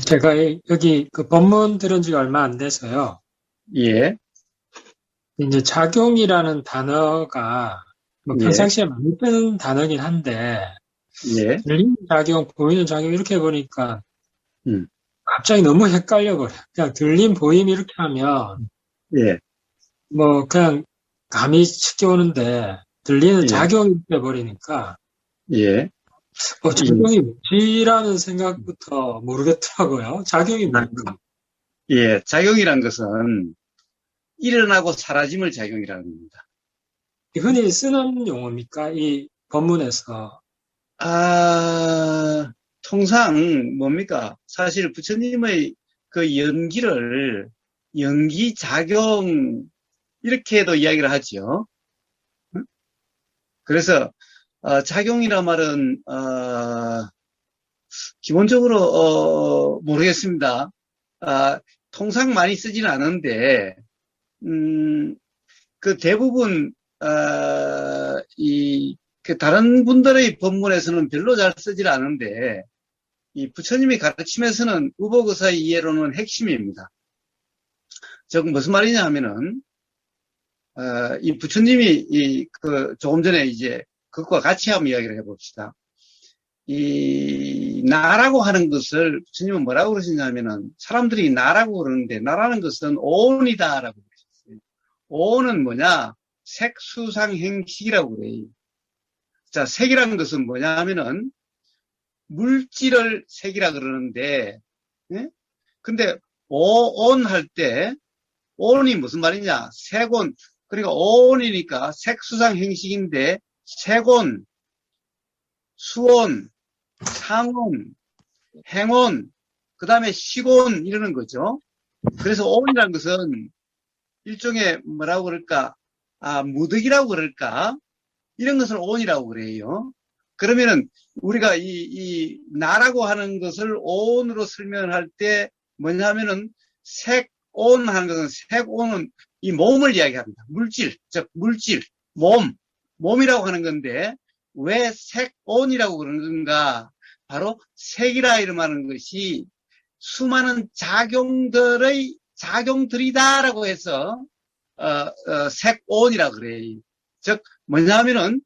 제가 여기 그 법문 들은 지가 얼마 안 돼서요. 예, 이제 작용이라는 단어가 뭐 예, 평상시에 많이 쓰는 단어긴 한데, 예, 들리는 작용, 보이는 작용 이렇게 보니까 음, 갑자기 너무 헷갈려 버려. 그냥 들림, 보임 이렇게 하면 예, 뭐 그냥 감이 쉽게 오는데, 들리는 예, 작용이 돼 버리니까 예, 이, 작용이 뭐지라는 생각부터 모르겠더라고요. 작용이 뭘까? 예, 작용이란 것은 일어나고 사라짐을 작용이라는 겁니다. 흔히 쓰는 용어입니까? 이 법문에서. 아, 통상 뭡니까? 사실 부처님의 그 연기작용, 이렇게도 이야기를 하죠. 응? 그래서, 작용이란 말은, 기본적으로, 모르겠습니다. 아, 통상 많이 쓰지는 않은데, 음, 그 대부분 그 다른 분들의 법문에서는 별로 잘 쓰질 않은데 이 부처님이 가르침에서는 의복의사의 이해로는 핵심입니다. 즉 무슨 말이냐 하면은 이 부처님이 그 조금 전에 이제 그것과 같이 한번 이야기를 해봅시다. 이 나라고 하는 것을 부처님은 뭐라고 그러시냐면은 사람들이 나라고 그러는데 나라는 것은 오온이다라고 그러셨어요. 오온은 뭐냐? 색수상행식이라고 그래요. 자, 색이라는 것은 뭐냐 하면은 물질을 색이라 그러는데, 예? 근데 오온 할 때, 온이 무슨 말이냐? 색온. 그러니까 오온이니까 색수상 행식인데, 색온, 수온, 상온, 행온, 그 다음에 식온 이러는 거죠. 그래서 온이라는 것은 일종의 뭐라고 그럴까? 무덕이라고 그럴까? 이런 것을 온이라고 그래요. 그러면은 우리가 이 나라고 하는 것을 온으로 설명할 때 뭐냐면은 색온 하는 것은 색온은 이 몸을 이야기합니다. 물질, 즉 물질, 몸이라고 하는 건데 왜 색온이라고 그러는가? 바로 색이라 이름하는 것이 수많은 작용들이다라고 해서 색온이라고 그래요. 즉 뭐냐면은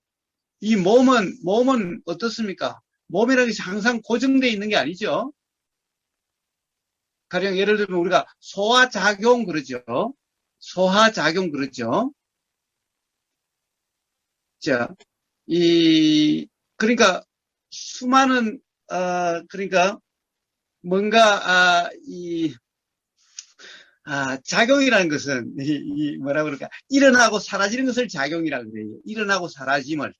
이 몸은 어떻습니까? 몸이라는 것이 항상 고정되어 있는 게 아니죠. 가령 예를 들면 우리가 소화작용 그러죠. 소화작용 그러죠. 자, 그러니까 수많은, 그러니까 뭔가, 작용이라는 것은, 뭐라 그럴까, 일어나고 사라지는 것을 작용이라고 그래요. 일어나고 사라짐을,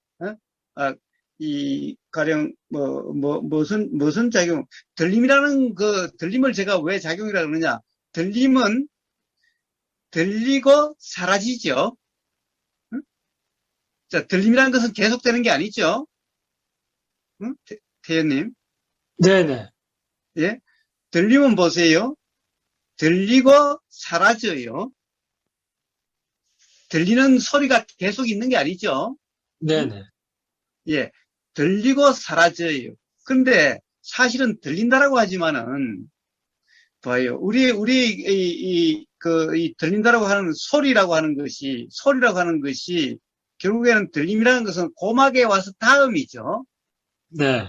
가령, 무슨 작용, 들림을 제가 왜 작용이라고 그러냐. 들림은 들리고 사라지죠. 응? 자, 들림이라는 것은 계속되는 게 아니죠. 응? 태연님. 네네. 예? 들림은 보세요. 들리고 사라져요. 들리는 소리가 계속 있는 게 아니죠. 응? 네네. 예, 들리고 사라져요. 근데 사실은 들린다라고 하지만은, 봐요. 이 들린다라고 하는 소리라고 하는 것이, 결국에는 들림이라는 것은 고막에 와서 다음이죠. 네.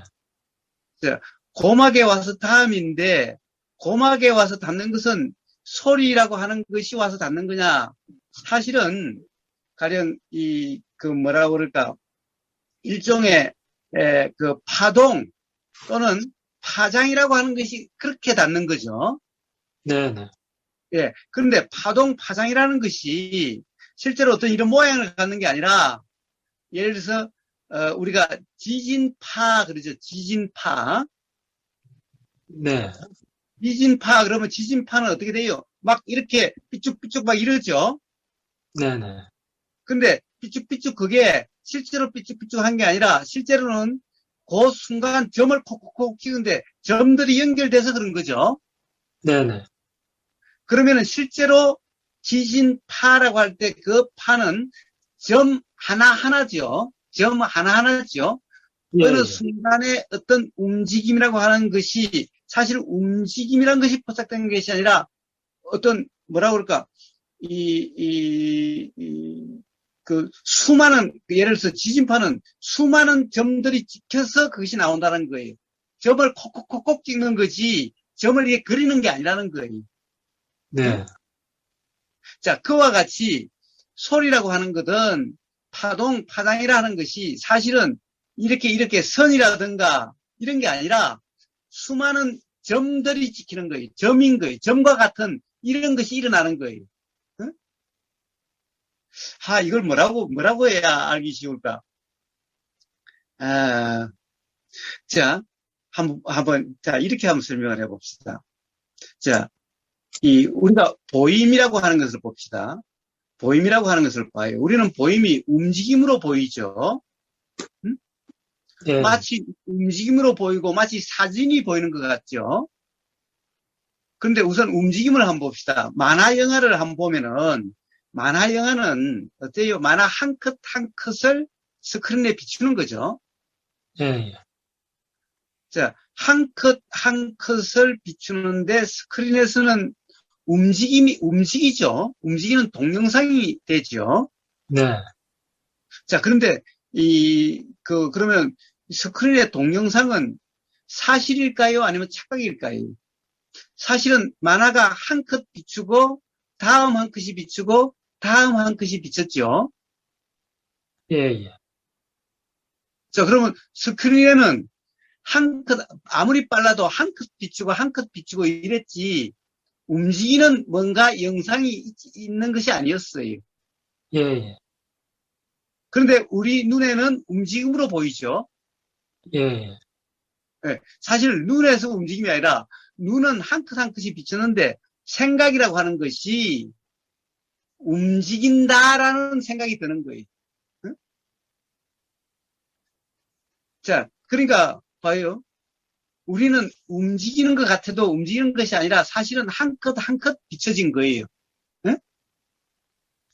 자, 고막에 와서 다음인데, 고막에 와서 닿는 것은 소리라고 하는 것이 와서 닿는 거냐? 사실은, 가령, 뭐라고 그럴까, 일종의, 그 파동 또는 파장이라고 하는 것이 그렇게 닿는 거죠. 네네. 예. 그런데 파장이라는 것이 실제로 어떤 이런 모양을 갖는 게 아니라, 예를 들어서, 우리가 지진파, 그러죠. 지진파. 네. 지진파, 그러면 지진파는 어떻게 돼요? 막 이렇게 삐쭉삐쭉 막 이러죠? 네네. 근데 삐쭉삐쭉 그게 실제로 삐쭉삐쭉한 게 아니라 실제로는 그 순간 점을 콕콕콕 찍은데 점들이 연결돼서 그런 거죠. 네네. 그러면은 실제로 지진파라고 할 때 그 파는 점 하나하나죠. 점 하나하나죠. 예, 어느 예. 순간에 어떤 움직임이라고 하는 것이 사실 움직임이란 것이 포착된 것이 아니라 어떤 뭐라 그럴까 그 수많은 예를 들어서 지진파는 수많은 점들이 찍혀서 그것이 나온다는 거예요. 점을 콕콕콕콕 찍는 거지 점을 이렇게 그리는 게 아니라는 거예요. 네. 자, 그와 같이 소리라고 하는 것은 파장이라 하는 것이 사실은 이렇게 선이라든가 이런 게 아니라 수많은 점들이 찍히는 거예요. 점인 거예요. 점과 같은 이런 것이 일어나는 거예요. 응? 이걸 뭐라고 해야 알기 쉬울까? 자, 자, 이렇게 한번 설명을 해봅시다. 자, 우리가 보임이라고 하는 것을 봅시다. 보임이라고 하는 것을 봐요. 우리는 보임이 움직임으로 보이죠. 응? 네. 마치 움직임으로 보이고 마치 사진이 보이는 것 같죠. 그런데 우선 움직임을 한번 봅시다. 만화 영화를 한번 보면은 만화 영화는 어때요? 만화 한 컷 한 컷을 스크린에 비추는 거죠. 예, 자, 한 컷 한 컷을 비추는데 스크린에서는 움직이죠. 움직이는 동영상이 되죠. 네. 자, 그런데 그러면 스크린의 동영상은 사실일까요? 아니면 착각일까요? 사실은 만화가 한 컷 비추고, 다음 한 컷이 비추고, 다음 한 컷이 비쳤죠. 예. 자, 그러면 스크린에는 아무리 빨라도 한 컷 비추고, 한 컷 비추고 이랬지, 움직이는 뭔가 영상이 있는 것이 아니었어요. 예. 그런데 우리 눈에는 움직임으로 보이죠. 예. 네, 사실 눈에서 움직임이 아니라 눈은 한 컷 한 컷이 비추는데 생각이라고 하는 것이 움직인다라는 생각이 드는 거예요. 응? 자, 그러니까 봐요. 우리는 움직이는 것 같아도 움직이는 것이 아니라 사실은 한 컷 한 컷 비춰진 거예요. 응?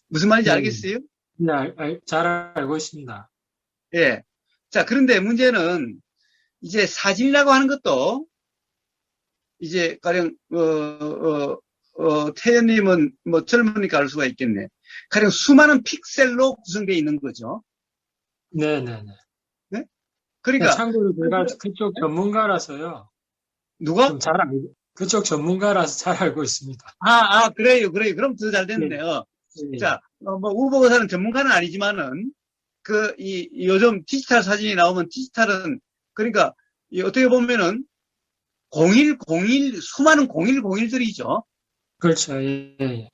무슨 말인지 알겠어요? 네, 잘 알고 있습니다. 예. 자, 그런데 문제는 이제 사진이라고 하는 것도 이제 가령 태연님은 뭐 젊으니까 알 수가 있겠네. 가령 수많은 픽셀로 구성되어 있는 거죠. 네네네. 네? 그러니까 참고로 제가 그쪽 전문가라서요. 누가? 그쪽 전문가라서 잘 알고 있습니다. 그래요. 그럼 더 잘 됐네요. 네. 자, 뭐 우보고사는 전문가는 아니지만은 요즘 디지털 사진이 나오면 디지털은 그러니까 어떻게 보면은 0101 수많은 0101들이죠. 그렇죠. 예.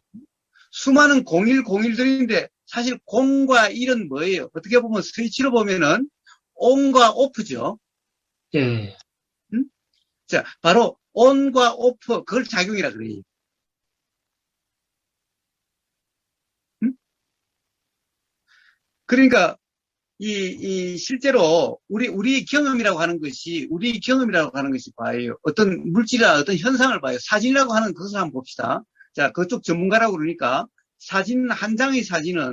수많은 0101들인데 사실 0과 1은 뭐예요? 어떻게 보면 스위치로 보면은 ON과 OFF죠. 예. 자, 바로 ON과 OFF 그걸 작용이라 그래요. 그러니까 실제로 우리 경험이라고 하는 것이 봐요. 어떤 물질이나 어떤 현상을 봐요. 사진이라고 하는 것을 한번 봅시다. 자, 그쪽 전문가라고 그러니까 사실은 한 장의 사진이라고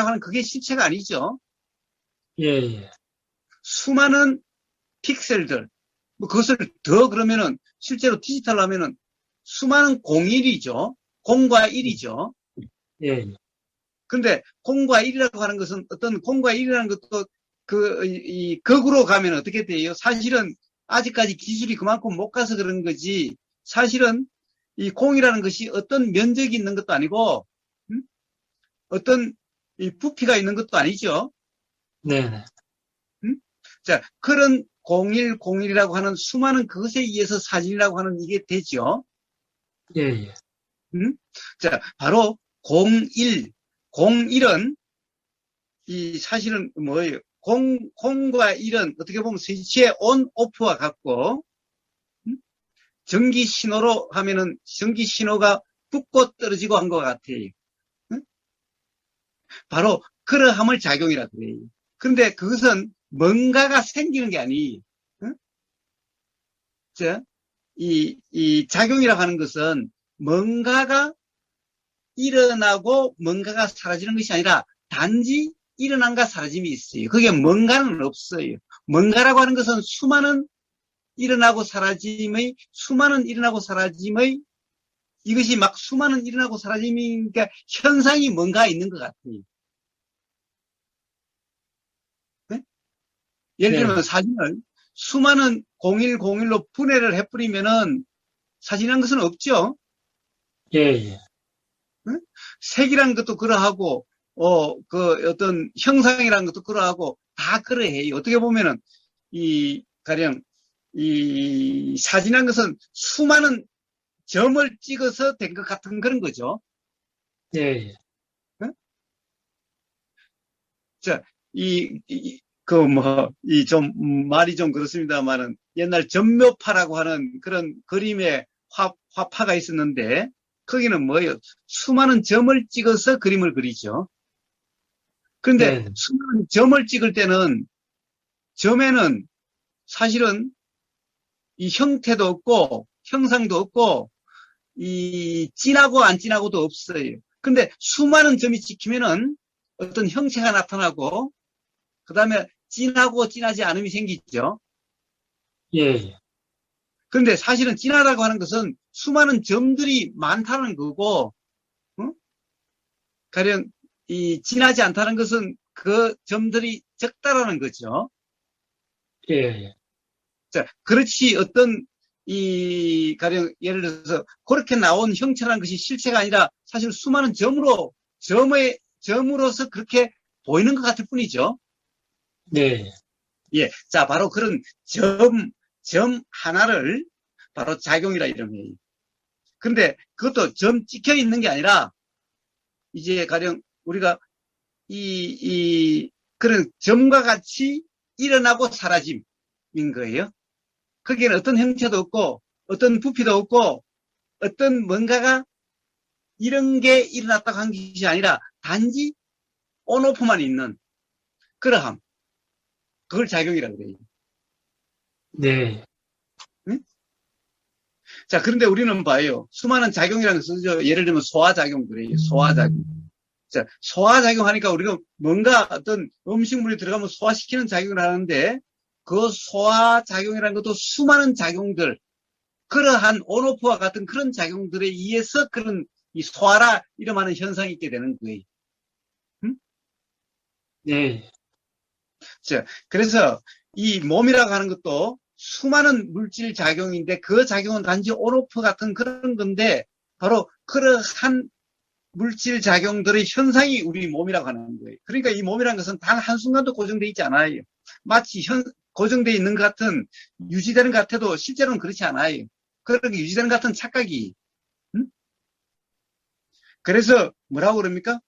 하는 그게 실체가 아니죠. 예. 수많은 픽셀들. 뭐 그것을 더 그러면은 실제로 디지털로 하면은 수많은 01이죠. 0과 1이죠. 예. 근데 0과 1이라고 하는 것은 어떤 0과 1이라는 것도 극으로 가면 어떻게 돼요? 사실은 아직까지 기술이 그만큼 못 가서 그런 거지. 사실은 이 0이라는 것이 어떤 면적이 있는 것도 아니고, 어떤 이 부피가 있는 것도 아니죠. 네네. 자, 그런 0101이라고 하는 수많은 그것에 의해서 사진이라고 하는 이게 되죠. 예. 자, 바로 01은 사실은 뭐예요? 0과 1은 어떻게 보면 스위치의 온, 오프와 같고, 전기 신호로 하면은 전기 신호가 붙고 떨어지고 한 것 같아요. 바로 그러함을 작용이라 그래요. 그런데 그것은 뭔가가 생기는 게 아니. 자, 이 작용이라고 하는 것은 뭔가가 일어나고 뭔가가 사라지는 것이 아니라 단지 일어난가 사라짐이 있어요. 그게 뭔가는 없어요. 뭔가라고 하는 것은 수많은 일어나고 사라짐의, 수많은 일어나고 사라짐의, 이것이 막 수많은 일어나고 사라짐이니까 현상이 뭔가 있는 것 같아요. 네? 예를 들면 사진을 수많은 0101로 분해를 해버리면은 사진이란 것은 없죠. 예, 예. 네? 색이란 것도 그러하고, 어떤 형상이란 것도 그러하고, 다 그러해요. 어떻게 보면은, 가령, 이 사진이란 것은 수많은 점을 찍어서 된 것 같은 그런 거죠. 예, 예. 네? 자, 말이 좀 그렇습니다만은, 옛날 전묘파라고 하는 그런 그림의 화파가 있었는데, 거기는 뭐예요? 수많은 점을 찍어서 그림을 그리죠. 그런데 네, 수많은 점을 찍을 때는, 점에는 사실은 이 형태도 없고, 형상도 없고, 이 진하고 안 진하고도 없어요. 근데 수많은 점이 찍히면은 어떤 형체가 나타나고, 그 다음에 진하고 진하지 않음이 생기죠. 예, 예. 그런데 사실은 진하다고 하는 것은 수많은 점들이 많다는 거고, 어? 가령 이 진하지 않다는 것은 그 점들이 적다라는 거죠. 예, 예. 자, 그렇지 어떤 가령 예를 들어서 그렇게 나온 형체라는 것이 실체가 아니라 사실 수많은 점으로서 그렇게 보이는 것 같을 뿐이죠. 네, 예. 자, 바로 그런 점 하나를 바로 작용이라 이름이에요. 그런데 그것도 점 찍혀 있는 게 아니라 이제 가령 우리가 그런 점과 같이 일어나고 사라짐인 거예요. 거기에는 어떤 형체도 없고 어떤 부피도 없고 어떤 뭔가가 이런 게 일어났다고 한 것이 아니라 단지 온오프만 있는 그러함. 그걸 작용이라고 그래요. 네, 응? 자, 그런데 우리는 봐요. 수많은 작용이라는 것을 쓰죠. 예를 들면 소화작용 그래요. 소화작용. 자, 소화작용 하니까 우리가 뭔가 어떤 음식물이 들어가면 소화시키는 작용을 하는데 그 소화작용이라는 것도 수많은 작용들, 그러한 온오프와 같은 그런 작용들에 의해서 그런 이 소화라 이름하는 현상이 있게 되는 거예요. 응? 네, 자, 그래서 이 몸이라고 하는 것도 수많은 물질 작용인데 그 작용은 단지 온오프 같은 그런 건데 바로 그러한 물질 작용들의 현상이 우리 몸이라고 하는 거예요. 그러니까 이 몸이라는 것은 단 한순간도 고정되어 있지 않아요. 마치 고정되어 있는 것 같은, 유지되는 것 같아도 실제로는 그렇지 않아요. 그렇게 유지되는 것 같은 착각이. 응? 그래서 뭐라고 그럽니까?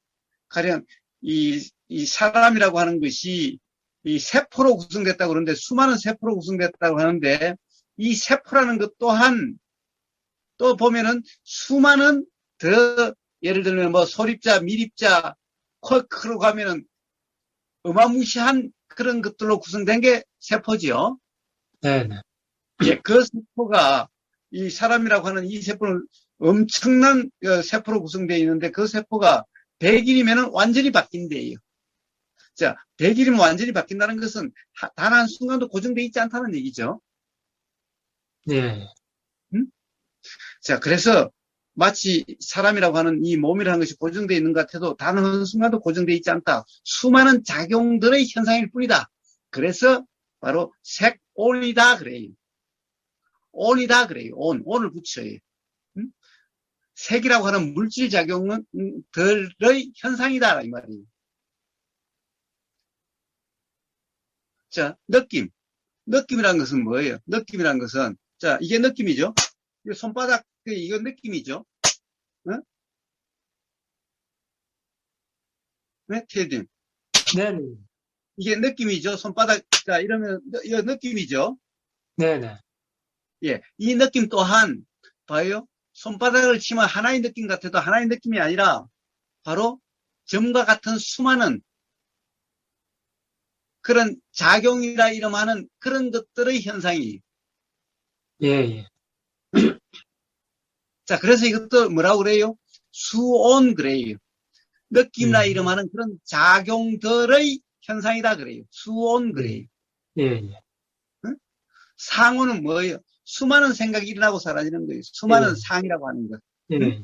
가령 이 사람이라고 하는 것이 이 세포로 구성됐다고 그러는데 수많은 세포로 구성됐다고 하는데 이 세포라는 것 또한 또 보면은 수많은 더 예를 들면 뭐 소립자, 미립자, 쿼크로 가면은 어마무시한 그런 것들로 구성된 게 세포지요. 네, 네. 예, 그 세포가 이 사람이라고 하는 이 세포는 엄청난 세포로 구성되어 있는데 그 세포가 100일이면 완전히 바뀐대요. 자, 100일이면 완전히 바뀐다는 것은 단 한순간도 고정되어 있지 않다는 얘기죠. 네, 음? 자, 그래서 마치 사람이라고 하는 이 몸이라는 것이 고정되어 있는 것 같아도 단 한순간도 고정되어 있지 않다. 수많은 작용들의 현상일 뿐이다. 그래서 바로 색온이다 그래요. 온이다 그래요. 온을 붙여요. 색이라고 하는 물질 작용은 들의 현상이다 이 말이에요. 자, 느낌이라는 것은 뭐예요? 느낌이라는 것은 자, 이게 느낌이죠. 손바닥 이건 느낌이죠. 어? 네, 테디. 네, 네, 이게 느낌이죠. 손바닥 자 이러면 이거 느낌이죠. 네, 네. 예, 이 느낌 또한 봐요. 손바닥을 치면 하나의 느낌 같아도 하나의 느낌이 아니라 바로 점과 같은 수많은 그런 작용이라 이름하는 그런 것들의 현상이. 예, 예. 자, 그래서 이것도 뭐라고 그래요? 수온 그래요. 느낌이라 음, 이름하는 그런 작용들의 현상이다 그래요. 수온 예, 그래요. 예, 예. 응? 상호는 뭐예요? 수많은 생각이 일어나고 사라지는 거예요. 수많은 상이라고 하는 것. 예,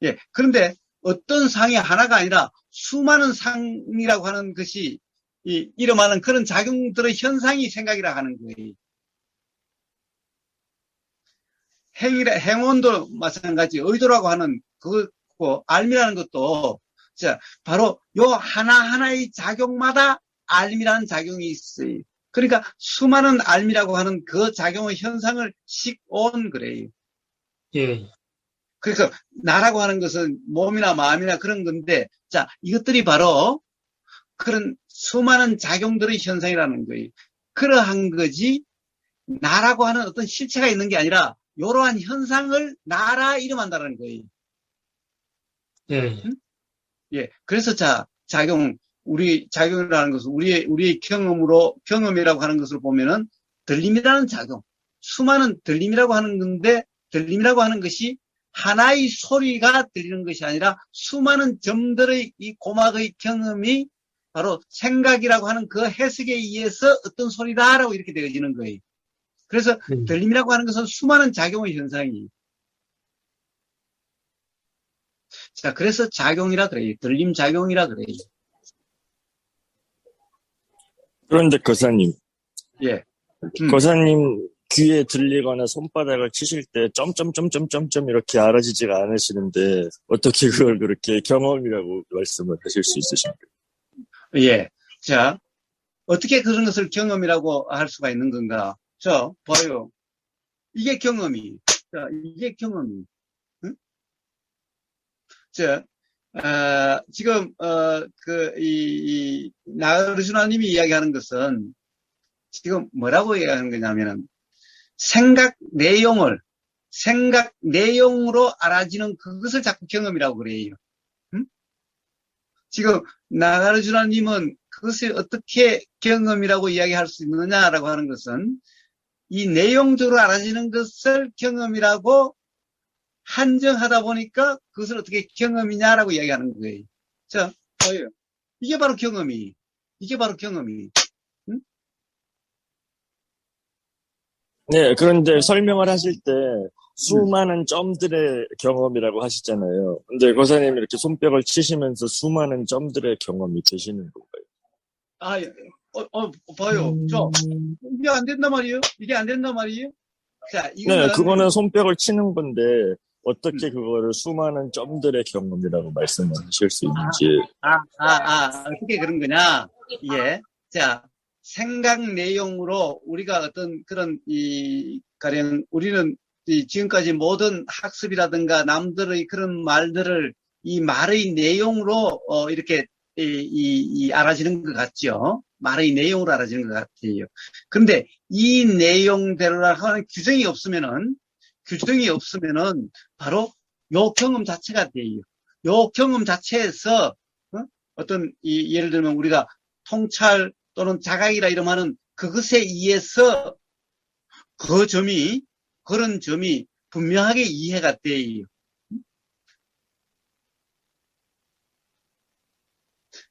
예. 그런데 어떤 상이 하나가 아니라 수많은 상이라고 하는 것이 일어나는 그런 작용들의 현상이 생각이라고 하는 거예요. 행운도 마찬가지, 의도라고 하는 그거, 알미라는 것도, 자, 바로 요 하나하나의 작용마다 알미라는 작용이 있어요. 그러니까 수많은 알미라고 하는 그 작용의 현상을 식온 그래요. 예, 그러니까 나라고 하는 것은 몸이나 마음이나 그런 건데, 자, 이것들이 바로 그런 수많은 작용들의 현상이라는 거예요. 그러한 거지, 나라고 하는 어떤 실체가 있는 게 아니라, 이러한 현상을 나라 이름한다는 거예요. 예, 응? 예. 그래서 작용이라는 것은 우리의 경험이라고 하는 것을 보면은 들림이라는 작용, 수많은 들림이라고 하는 건데, 들림이라고 하는 것이 하나의 소리가 들리는 것이 아니라 수많은 점들의 이 고막의 경험이 바로 생각이라고 하는 그 해석에 의해서 어떤 소리다라고 이렇게 되어지는 거예요. 그래서 들림이라고 하는 것은 수많은 작용의 현상이. 자, 그래서 작용이라 그래요. 들림 작용이라 그래요. 그런데 거사님, 예. 거사님 귀에 들리거나 손바닥을 치실 때 점점점점점점 이렇게 알아지지가 않으시는데 어떻게 그걸 그렇게 경험이라고 말씀을 하실 수 있으십니까? 예. 자, 어떻게 그런 것을 경험이라고 할 수가 있는 건가? 자, 봐요. 이게 경험이. 자, 이게 경험이. 응? 자, 지금, 나르주나님이 이야기하는 것은 지금 뭐라고 이야기하는 거냐면은 생각 내용으로 알아지는 그것을 자꾸 경험이라고 그래요. 응? 지금 나가르주나님은 그것을 어떻게 경험이라고 이야기할 수 있느냐라고 하는 것은 이 내용적으로 알아지는 것을 경험이라고 한정하다 보니까 그것을 어떻게 경험이냐라고 이야기하는 거예요. 자, 봐요. 이게 바로 경험이. 응? 네, 그런데 설명을 하실 때 수많은 점들의 경험이라고 하시잖아요. 근데 거사님이 이렇게 손뼉을 치시면서 수많은 점들의 경험이 되시는 건가요? 아, 봐요. 이게 안 된단 말이에요? 자, 네, 이거는, 그거는 손뼉을 치는 건데 어떻게 그거를 수많은 점들의 경험이라고 말씀을 하실 수 있는지. 어떻게 그런 거냐? 예. 자, 생각 내용으로 우리가 어떤 그런, 가령, 우리는 지금까지 모든 학습이라든가 남들의 그런 말들을 이 말의 내용으로, 이렇게, 알아지는 것 같죠? 말의 내용으로 알아지는 것 같아요. 그런데 이 내용대로라고 하는 규정이 없으면은 바로 요 경험 자체가 돼요. 요 경험 자체에서 어떤 예를 들면 우리가 통찰 또는 자각이라 이름하는 그것에 의해서 그런 점이 분명하게 이해가 돼요.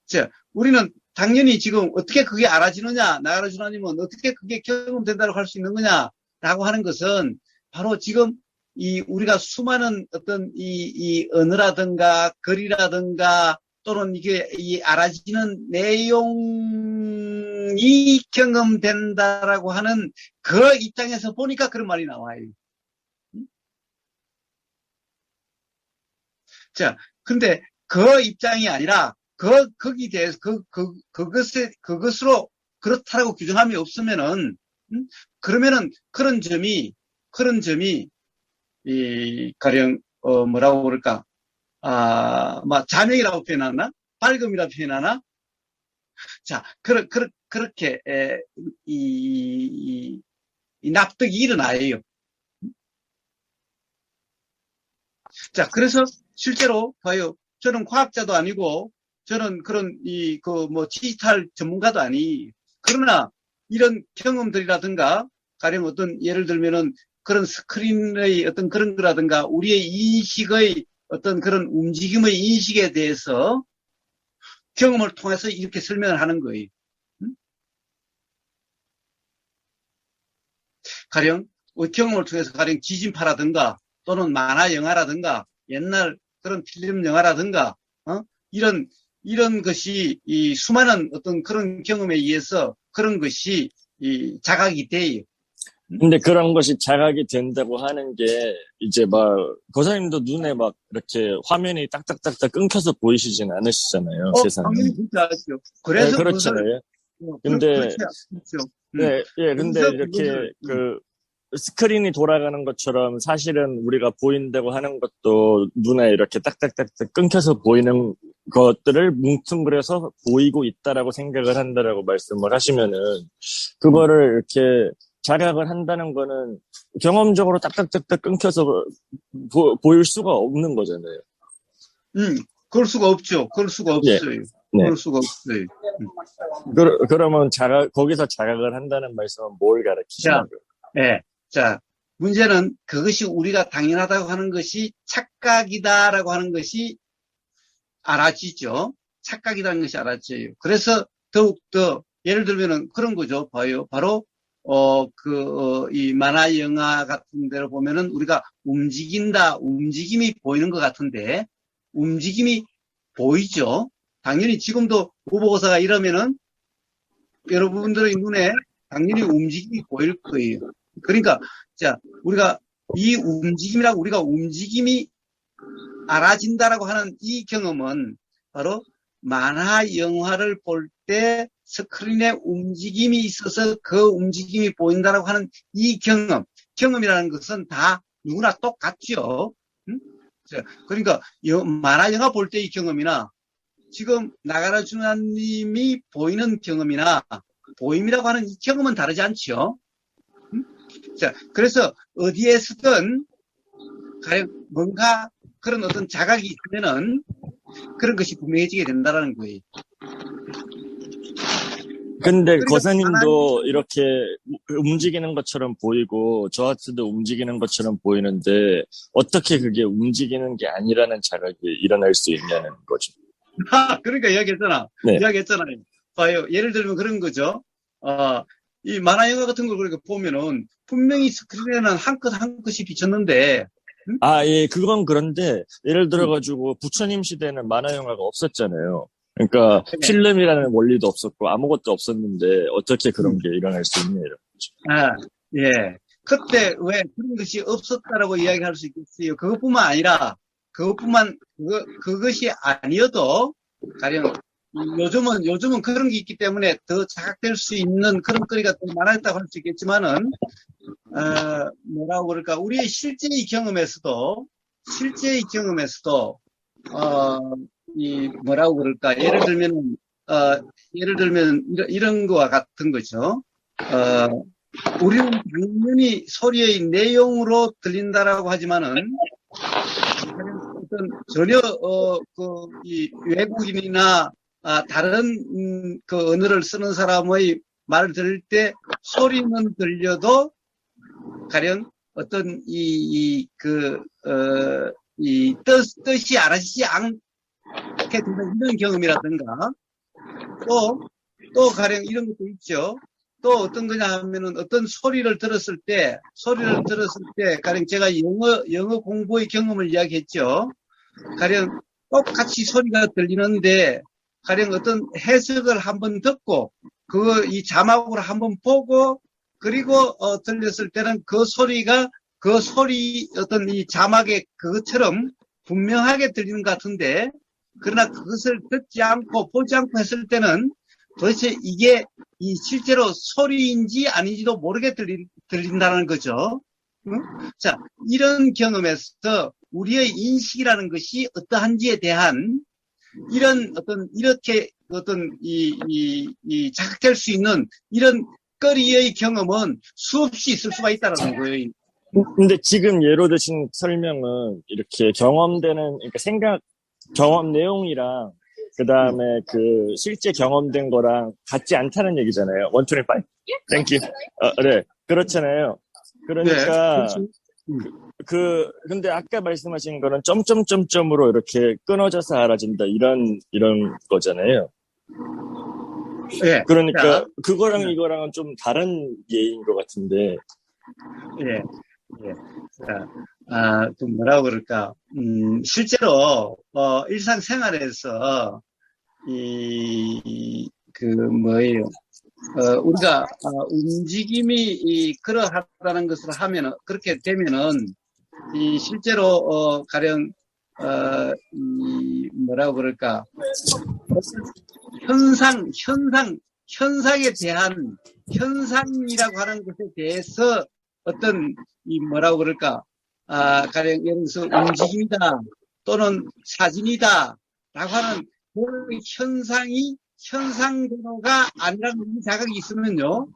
자, 우리는 당연히 지금 어떻게 그게 알아지느냐, 나가르주나님은 어떻게 그게 경험된다고 할 수 있는 거냐라고 하는 것은 바로 지금 우리가 수많은 어떤 이 언어라든가 글이라든가 또는 이게 알아지는 내용이 경험된다라고 하는 그 입장에서 보니까 그런 말이 나와요. 자, 근데 그 입장이 아니라 거기에 대해서 그것으로 그렇다라고 규정함이 없으면은 그러면은 그런 점이 가령 뭐라고 그럴까? 자명이라고 표현하나? 밝음이라고 표현하나? 자, 그렇게 이 납득이 일어나요. 자, 그래서 실제로 봐요. 저는 과학자도 아니고 저는 그런 디지털 전문가도 아니. 그러나 이런 경험들이라든가 가령 어떤 예를 들면은 그런 스크린의 어떤 그런 거라든가 우리의 인식의 어떤 그런 움직임의 인식에 대해서 경험을 통해서 이렇게 설명을 하는 거예요. 가령 경험을 통해서 가령 지진파라든가 또는 만화 영화라든가 옛날 그런 필름 영화라든가 이런 것이 이 수많은 어떤 그런 경험에 의해서 그런 것이 이 자각이 돼요. 근데 그런 것이 자각이 된다고 하는 게, 이제 막, 고사님도 눈에 막, 이렇게 화면이 딱딱딱딱 끊겨서 보이시진 않으시잖아요, 세상에. 당연히 그렇지 않죠. 네, 그래서 그렇잖아요. 근데, 그렇지 않죠. 네, 예, 근데 그래서 이렇게, 그것을, 스크린이 돌아가는 것처럼 사실은 우리가 보인다고 하는 것도 눈에 이렇게 딱딱딱딱 끊겨서 보이는 것들을 뭉뚱그려서 보이고 있다라고 생각을 한다라고 말씀을 하시면은, 그거를 이렇게 자각을 한다는 거는 경험적으로 딱딱딱딱 끊겨서 보일 수가 없는 거잖아요. 그럴 수가 없죠. 그럴 수가 예. 없어요. 네. 그럴 수가 없어요. 그러면 거기서 자각을 한다는 말씀은 뭘 가르치시는 거예요? 예. 자, 문제는 그것이 우리가 당연하다고 하는 것이 착각이다라고 하는 것이 알아지죠. 착각이라는 것이 알아져요. 그래서 더욱더 예를 들면은 그런 거죠. 봐요. 바로 이 만화 영화 같은 데를 보면은 우리가 움직임이 보이는 것 같은데 움직임이 보이죠. 당연히 지금도 우보고사가 이러면은 여러분들의 눈에 당연히 움직임이 보일 거예요. 그러니까 자, 우리가 이 움직임이라고 우리가 움직임이 알아진다라고 하는 이 경험은 바로 만화 영화를 볼 때 스크린에 움직임이 있어서 그 움직임이 보인다라고 하는 이 경험이라는 것은 다 누구나 똑같죠. 자, 그러니까 만화 영화 볼 때 이 경험이나 지금 나가라 주나님이 보이는 경험이나 보임이라고 하는 이 경험은 다르지 않죠. 자, 그래서 어디에서든 가령 뭔가 그런 어떤 자각이 있으면은 그런 것이 분명해지게 된다는 거예요. 근데 그러니까 거사님도 이렇게 움직이는 것처럼 보이고 저한테도 움직이는 것처럼 보이는데 어떻게 그게 움직이는 게 아니라는 자각이 일어날 수 있냐는 거죠. 그러니까 네. 이야기했잖아요. 봐요. 예를 들면 그런 거죠. 이 만화 영화 같은 걸 그렇게 보면은 분명히 스크린에는 한 컷 한 컷이 비쳤는데 예, 그건 그런데 예를 들어가지고 부처님 시대에는 만화 영화가 없었잖아요. 그러니까 필름이라는 원리도 없었고 아무것도 없었는데 어떻게 그런 게 일어날 수 있냐 이런 거죠. 예. 그때 왜 그런 것이 없었다라고 이야기할 수 있겠어요. 그것뿐만 아니라 그것이 아니어도 가령 요즘은 그런 게 있기 때문에 더 자각될 수 있는 그런 거리가 더 많았다고 할 수 있겠지만은 뭐라고 그럴까 우리의 실제의 경험에서도 이 뭐라고 그럴까 예를 들면 이런 거와 같은 거죠. 우리는 당연히 소리의 내용으로 들린다라고 하지만은 어떤 전혀 이 외국인이나 다른 그 언어를 쓰는 사람의 말을 들을 때 소리는 들려도 가령 어떤 이 뜻이 알아지지 않게 되는 이런 경험이라든가 또 가령 이런 것도 있죠. 또 어떤 거냐 하면은 어떤 소리를 들었을 때 가령 제가 영어 공부의 경험을 이야기했죠. 가령 똑같이 소리가 들리는데 가령 어떤 해석을 한번 듣고 이 자막으로 한번 보고 그리고 들렸을 때는 그 소리 어떤 이 자막의 그것처럼 분명하게 들리는 것 같은데 그러나 그것을 듣지 않고 보지 않고 했을 때는 도대체 이게 실제로 소리인지 아닌지도 모르게 들린다는 거죠. 자, 이런 경험에서 우리의 인식이라는 것이 어떠한지에 대한 이렇게 자각될 수 있는 이런 거리의 경험은 수없이 있을 수가 있다는 거예요. 근데 지금 예로 드신 설명은 이렇게 그러니까 경험 내용이랑 그 다음에 실제 경험된 거랑 같지 않다는 얘기잖아요. 125. 땡큐. 네. 그렇잖아요. 그러니까, 네, 근데 아까 말씀하신 거는 점점점점으로 이렇게 끊어져서 알아진다. 이런 거잖아요. 네. 그러니까, 그거랑 이거랑은 좀 다른 예인 것 같은데. 예, 예. 좀 뭐라고 그럴까. 실제로, 일상생활에서, 뭐예요. 우리가, 그러하다는 것을 하면은, 그렇게 되면은, 실제로, 가령, 뭐라고 그럴까. 현상에 대한, 현상이라고 하는 것에 대해서 어떤, 뭐라고 그럴까, 가령, 예를 들어서 움직임이다, 또는 사진이다, 라고 하는 그 현상이 현상대로가 아니라는 자각이 있으면요,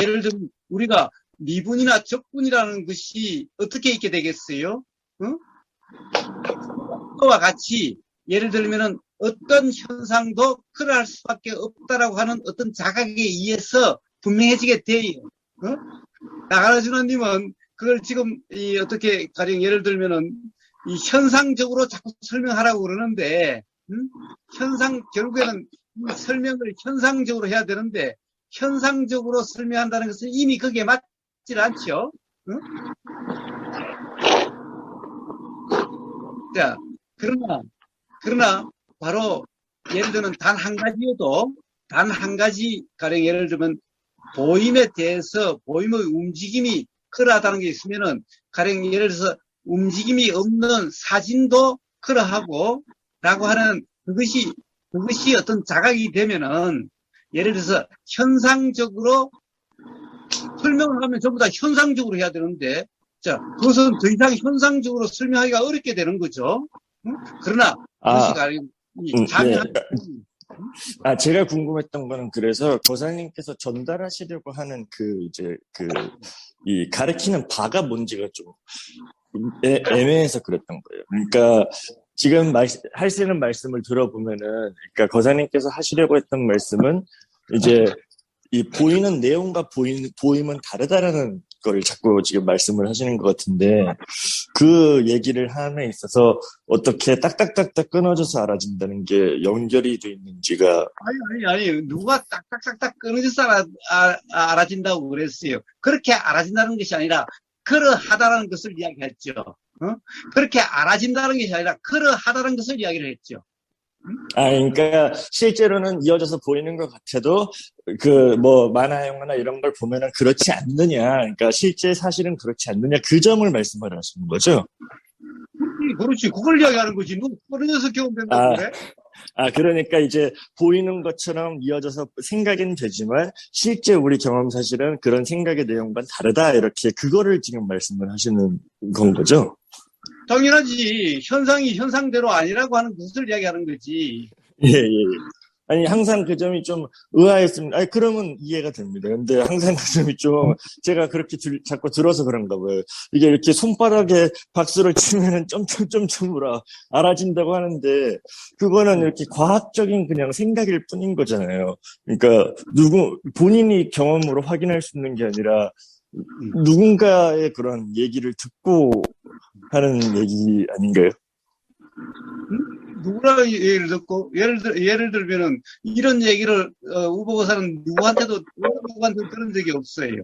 예를 들면, 우리가 미분이나 적분이라는 것이 어떻게 있게 되겠어요? 그와 같이, 예를 들면은, 어떤 현상도 그러할 수밖에 없다라고 하는 어떤 자각에 의해서 분명해지게 돼요. 나가라주나님은 그걸 지금 어떻게 가령 예를 들면은 이 현상적으로 자꾸 설명하라고 그러는데 결국에는 이 설명을 현상적으로 해야 되는데 현상적으로 설명한다는 것은 이미 그게 맞질 않죠. 자, 그러나 바로 예를 들면 단 한 가지여도 단 한 가지 가령 예를 들면 보임에 대해서 보임의 움직임이 그러하다는 게 있으면은 가령 예를 들어서 움직임이 없는 사진도 그러하고 라고 하는 그것이 어떤 자각이 되면은 예를 들어서 현상적으로 설명을 하면 전부 다 현상적으로 해야 되는데 자 그것은 더 이상 현상적으로 설명하기가 어렵게 되는 거죠. 그러나 그것이 가령 네. 제가 궁금했던 거는 그래서 거사님께서 전달하시려고 하는 이 가르치는 바가 뭔지가 좀 애매해서 그랬던 거예요. 그러니까 지금 하시는 말씀을 들어보면은, 그러니까 거사님께서 하시려고 했던 말씀은 이제 이 보이는 내용과 보임은 다르다라는 걸 자꾸 지금 말씀을 하시는 것 같은데, 그 얘기를 함에 있어서 어떻게 딱딱딱딱 끊어져서 알아진다는 게 연결이 돼 있는지가. 아니. 누가 딱딱딱딱 끊어져서 알아진다고 그랬어요. 그렇게 알아진다는 것이 아니라, 그러하다는 것을 이야기했죠. 그렇게 알아진다는 것이 아니라, 그러하다는 것을 이야기를 했죠. 그러니까 실제로는 이어져서 보이는 것 같아도 만화 영화나 이런 걸 보면은 그렇지 않느냐, 그러니까 실제 사실은 그렇지 않느냐, 그 점을 말씀을 하시는 거죠. 그렇지, 그걸 이야기하는 거지. 너 끊어져서 경험된다고 그래? 그러니까 이제 보이는 것처럼 이어져서 생각은 되지만 실제 우리 경험 사실은 그런 생각의 내용과는 다르다, 이렇게 그거를 지금 말씀을 하시는 건 거죠. 당연하지. 현상이 현상대로 아니라고 하는 것을 이야기하는 거지. 예. 아니, 항상 그 점이 좀 의아했습니다. 그러면 이해가 됩니다. 근데 항상 그 점이 좀 제가 그렇게 자꾸 들어서 그런가 봐요. 이게 이렇게 손바닥에 박수를 치면은 점점점점으로 알아진다고 하는데, 그거는 이렇게 과학적인 그냥 생각일 뿐인 거잖아요. 그러니까 본인이 경험으로 확인할 수 있는 게 아니라 누군가의 그런 얘기를 듣고 하는 얘기 아닌가요? 누구나 얘기를 듣고 예를 들면은 이런 얘기를 우보고사는 누구한테도 들은 적이 없어요.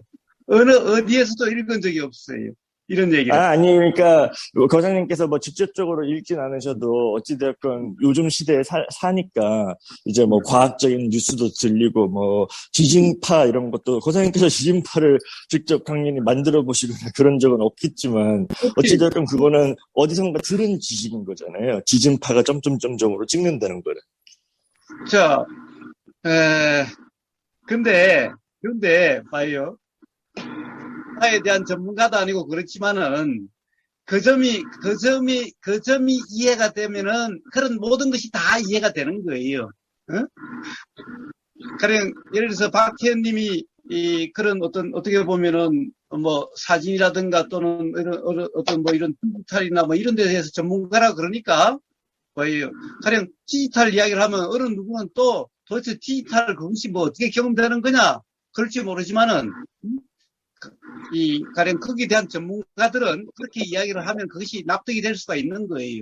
어디에서도 읽은 적이 없어요. 이런 얘기를. 아니, 그러니까 거장님께서 직접적으로 읽진 않으셔도 어찌되었건 요즘 시대에 사니까 이제 과학적인 뉴스도 들리고 지진파 이런 것도, 거장님께서 지진파를 직접 당연히 만들어 보시거나 그런 적은 없겠지만 어찌되었건 그거는 어디선가 들은 지식인 거잖아요. 지진파가 점점점점으로 찍는다는 거는. 자, 근데 봐요. 에 대한 전문가도 아니고 그렇지만은 그 점이 이해가 되면은 그런 모든 것이 다 이해가 되는 거예요. 가령 예를 들어서 박희연님이 그런 어떻게 보면은 사진이라든가 또는 이런 디지털이나 이런 데 대해서 전문가라 그러니까 뭐예요. 가령 디지털 이야기를 하면 어느 누구는 또 도대체 디지털 그것이 어떻게 경험되는 거냐 그럴지 모르지만은 가령 거기에 대한 전문가들은 그렇게 이야기를 하면 그것이 납득이 될 수가 있는 거예요.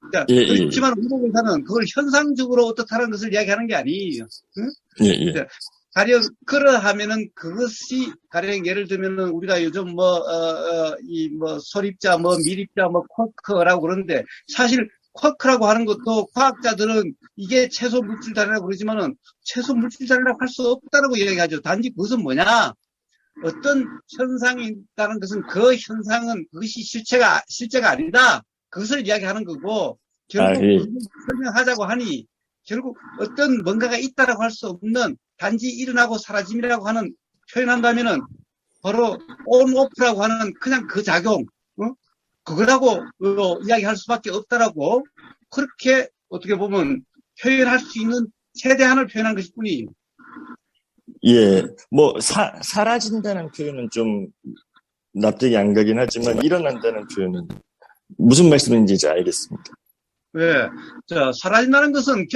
그러니까 그렇지만 우리는 그걸 현상적으로 어떻다는 것을 이야기하는 게 아니에요. 예. 가령 그러하면은 그것이 가령 예를 들면은 우리가 요즘 소립자 미립자 쿼크라고 그러는데 사실 쿼크라고 하는 것도 과학자들은 이게 최소 물질단위라고 그러지만은 최소 물질단위라고 할 수 없다라고 이야기하죠. 단지 그것은 뭐냐? 어떤 현상이 있다는 것은 그 현상은 그것이 실제가 아니다. 그것을 이야기하는 거고 결국 그것을 설명하자고 하니 결국 어떤 뭔가가 있다라고 할 수 없는 단지 일어나고 사라짐이라고 하는 표현한다면은 바로 on-off라고 하는 그냥 그 작용, 그거라고 이야기할 수밖에 없다라고 그렇게 어떻게 보면 표현할 수 있는 최대한을 표현한 것일 뿐이에요. 예, 사라진다는 표현은 좀 납득이 안 가긴 하지만 일어난다는 표현은 무슨 말씀인지 이제 알겠습니다. 네. 자, 사라진다는 것은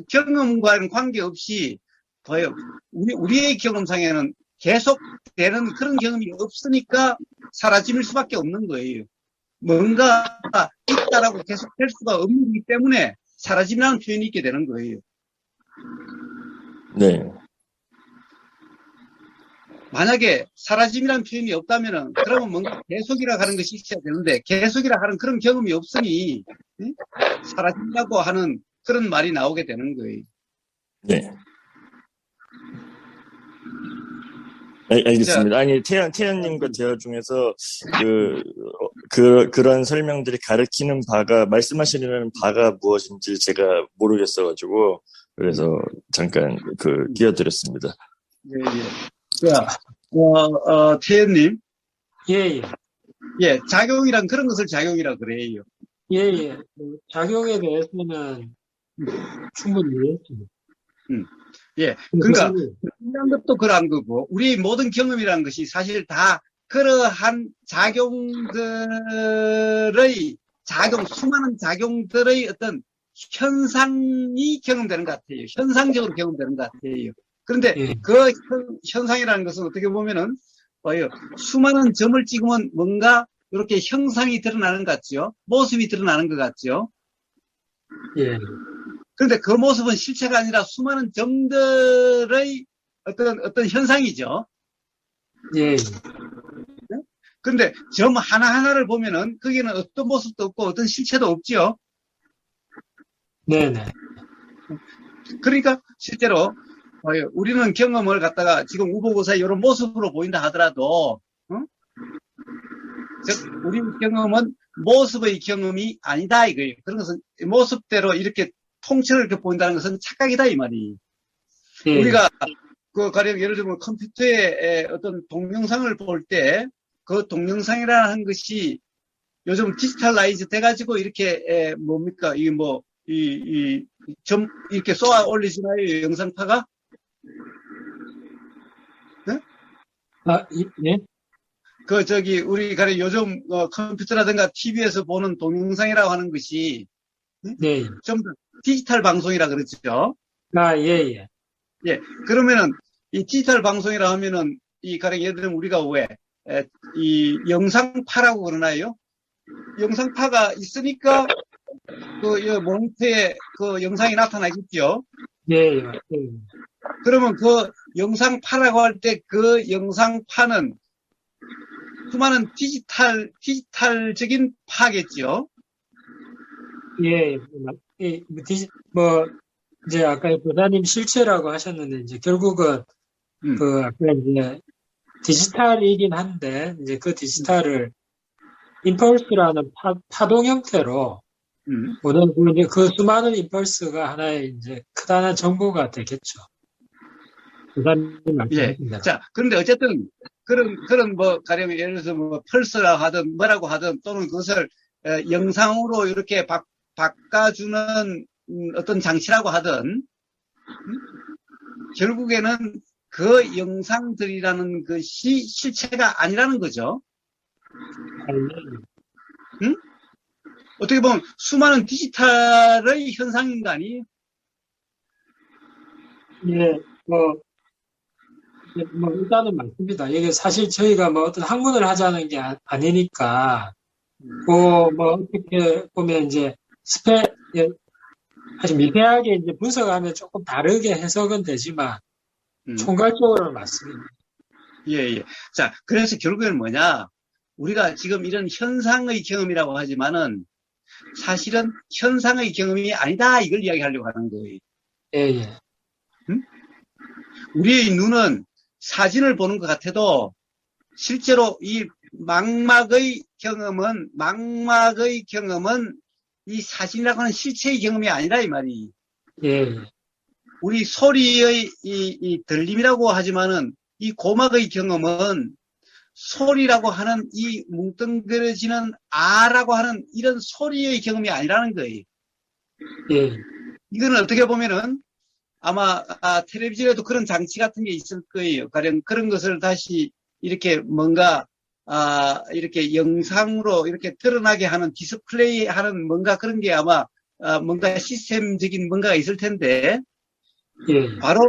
경험과는 관계없이 봐요. 우리의 경험상에는 계속되는 그런 경험이 없으니까 사라짐일 수밖에 없는 거예요. 뭔가 있다라고 계속될 수가 없는 거기 때문에 사라짐이라는 표현이 있게 되는 거예요. 네. 만약에 사라짐이라는 표현이 없다면은 그러면 뭔가 계속이라 하는 것이 있어야 되는데 계속이라 하는 그런 경험이 없으니 사라진다고 하는 그런 말이 나오게 되는 거예요. 네. 알겠습니다. 아니, 태연님과 대화 중에서, 그런 설명들이 가리키는 바가, 말씀하시는 바가 무엇인지 제가 모르겠어가지고, 그래서 잠깐, 끼어드렸습니다. 예, 예. 자, 태연님. 예. 예, 작용이란 그런 것을 작용이라 그래요. 예. 작용에 대해서는 충분히 이해했습니다. 예. 그러니까, 이런 것도 그러한 거고, 우리 모든 경험이라는 것이 사실 다 그러한 수많은 작용들의 어떤 현상이 경험되는 것 같아요. 현상적으로 경험되는 것 같아요. 그런데 그 현상이라는 것은 어떻게 보면은, 수많은 점을 찍으면 뭔가 이렇게 형상이 드러나는 것 같죠? 모습이 드러나는 것 같죠? 예. 그런데 그 모습은 실체가 아니라 수많은 점들의 어떤 현상이죠. 예. 그런데 점 하나하나를 보면은 거기는 어떤 모습도 없고 어떤 실체도 없지요. 네네. 그러니까 실제로 우리는 경험을 갖다가 지금 우보고사의 이런 모습으로 보인다 하더라도, 즉 우리 경험은 모습의 경험이 아니다 이거예요. 그런 것은 모습대로 이렇게 통째로 이렇게 보인다는 것은 착각이다 이 말이. 예. 우리가 가령 예를 들면 컴퓨터에 어떤 동영상을 볼 때 그 동영상이라는 것이 요즘 디지털라이즈 돼가지고 이렇게 뭡니까 이게 점 이렇게 쏘아 올리시나요 영상파가? 네? 예. 우리 가령 요즘 컴퓨터라든가 TV에서 보는 동영상이라고 하는 것이 네. 좀 디지털 방송이라 그러죠. 예. 예. 그러면은 이 디지털 방송이라 하면은 가령 예를 들면 우리가 이 영상파라고 그러나요? 영상파가 있으니까 모니터에 영상이 나타나겠죠. 예. 그러면 그 영상파라고 할 때 그 영상파는 수많은 디지털적인 파겠죠. 예. 이제 아까 보다님 실체라고 하셨는데 이제 결국은 아까 이제 디지털이긴 한데 이제 그 디지털을 임펄스라는 파동 형태로 보는 이제 그 수많은 임펄스가 하나의 이제 크다란 정보가 되겠죠. 보다님 말씀하신 대로. 자, 그런데 어쨌든 그런 가령 예를 들어서 펄스라 하든 뭐라고 하든 또는 그것을 영상으로 이렇게 바꿔주는 어떤 장치라고 하든 결국에는 그 영상들이라는 것이 실체가 아니라는 거죠. 어떻게 보면 수많은 디지털의 현상인 거 아니에요? 예, 일단은 맞습니다. 이게 사실 저희가 어떤 학문을 하자는 게 아니니까, 어떻게 보면 이제 아주 미세하게 이제 분석하면 조금 다르게 해석은 되지만, 총괄적으로는 맞습니다. 예, 예. 자, 그래서 결국에는 뭐냐? 우리가 지금 이런 현상의 경험이라고 하지만은 사실은 현상의 경험이 아니다. 이걸 이야기하려고 하는 거예요. 예, 예. 우리의 눈은 사진을 보는 것 같아도 실제로 이 망막의 경험은 이 사진이라고 하는 실체의 경험이 아니라 이 말이. 예, 예. 우리 소리의 이 들림이라고 하지만은 이 고막의 경험은 소리라고 하는 이 뭉뚱그려지는 아라고 하는 이런 소리의 경험이 아니라는 거예요. 예. 이거는 어떻게 보면은 아마 텔레비전에도 그런 장치 같은 게 있을 거예요. 가령 그런 것을 다시 이렇게 뭔가 이렇게 영상으로 이렇게 드러나게 하는 디스플레이 하는 뭔가 그런 게 아마 뭔가 시스템적인 뭔가가 있을 텐데 예. 바로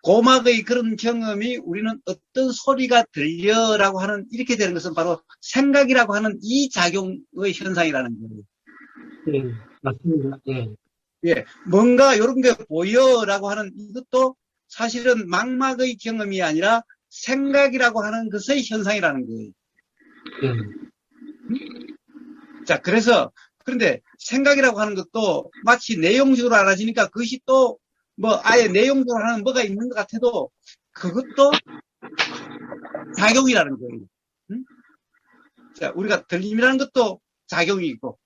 고막의 그런 경험이 우리는 어떤 소리가 들려라고 하는 이렇게 되는 것은 바로 생각이라고 하는 이 작용의 현상이라는 거예요. 예. 맞습니다. 예. 예, 뭔가 이런 게 보여라고 하는 이것도 사실은 망막의 경험이 아니라 생각이라고 하는 것의 현상이라는 거예요. 예. 자, 그런데 생각이라고 하는 것도 마치 내용적으로 알아지니까 그것이 또 아예 내용적으로 하는 뭐가 있는 것 같아도 그것도 작용이라는 거예요. 응? 자, 우리가 들림이라는 것도 작용이 있고,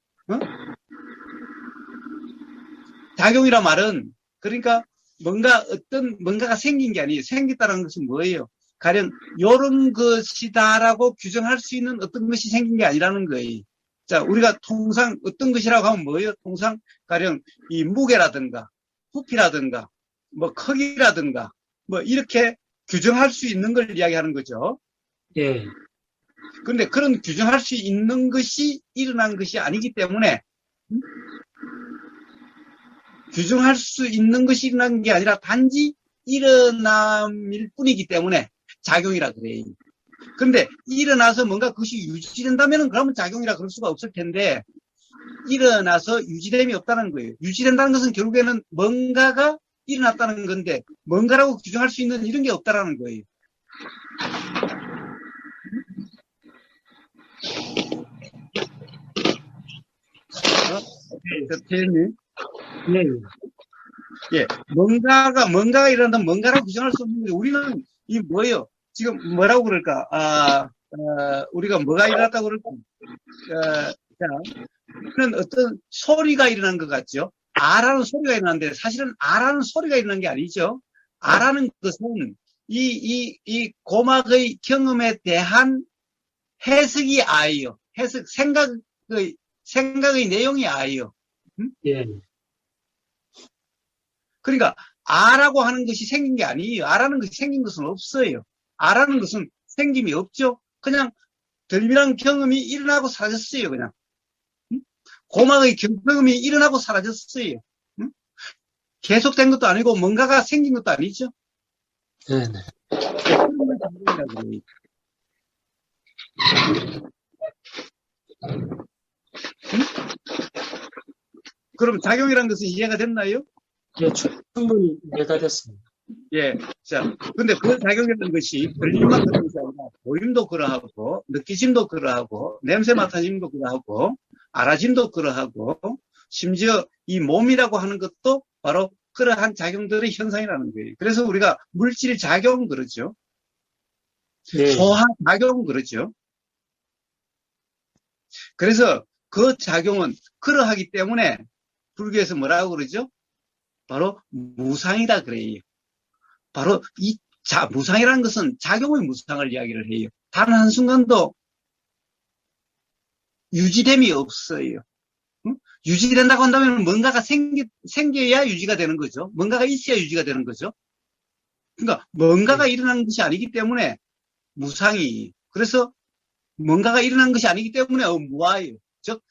작용이란 말은 그러니까 뭔가가 생긴 게 아니에요. 생겼다는 것은 뭐예요? 가령 요런 것이다라고 규정할 수 있는 어떤 것이 생긴 게 아니라는 거예요. 자, 우리가 통상 어떤 것이라고 하면 뭐예요? 통상 가령 이 무게라든가 부피라든가 크기라든가 이렇게 규정할 수 있는 걸 이야기하는 거죠. 예. 그런데 그런 규정할 수 있는 것이 일어난 것이 아니기 때문에 규정할 수 있는 것이 일어난 게 아니라 단지 일어남일 뿐이기 때문에 작용이라 그래요. 그런데 일어나서 뭔가 그것이 유지된다면 그러면 작용이라 그럴 수가 없을 텐데 일어나서 유지됨이 없다는 거예요. 유지된다는 것은 결국에는 뭔가가 일어났다는 건데 뭔가라고 규정할 수 있는 이런 게 없다라는 거예요. 예, 뭔가가 일어난다면 뭔가라고 규정할 수 없는 거예요. 우리는 이 뭐예요? 지금 뭐라고 그럴까? 우리가 뭐가 일어났다고 그럴까? 우리는 어떤 소리가 일어난 것 같죠? 아라는 소리가 일어났는데 사실은 아라는 소리가 일어난 게 아니죠. 아라는 것은 이 고막의 경험에 대한 해석이 아예요. 생각의 내용이 아예요. 예. 그러니까 아라고 하는 것이 생긴 게 아니에요. 아라는 것이 생긴 것은 없어요. 아라는 것은 생김이 없죠. 그냥 들밀한 경험이 일어나고 사라졌어요. 그냥 고막의 경험이 일어나고 사라졌어요. 계속된 것도 아니고 뭔가가 생긴 것도 아니죠. 네네. 그럼 작용이라는 것은 이해가 됐나요? 예, 충분히 이해가 됐습니다. 예. 자, 근데 그 작용이라는 것이 들림만 그런 것이 아니라 보임도 그러하고, 느끼심도 그러하고, 냄새 맡아짐도 그러하고, 알아짐도 그러하고, 심지어 이 몸이라고 하는 것도 바로 그러한 작용들의 현상이라는 거예요. 그래서 우리가 물질 작용 그러죠. 네. 소화 작용 그러죠. 그래서 그 작용은 그러하기 때문에 불교에서 뭐라고 그러죠? 바로 무상이다 그래요. 바로 무상이라는 것은 작용의 무상을 이야기를 해요. 단 한순간도 유지됨이 없어요. 유지된다고 한다면 뭔가가 생겨야 유지가 되는 거죠. 뭔가가 있어야 유지가 되는 거죠. 그러니까 뭔가가 일어나는 것이 아니기 때문에 무상이. 그래서 뭔가가 일어난 것이 아니기 때문에 무아예요. 즉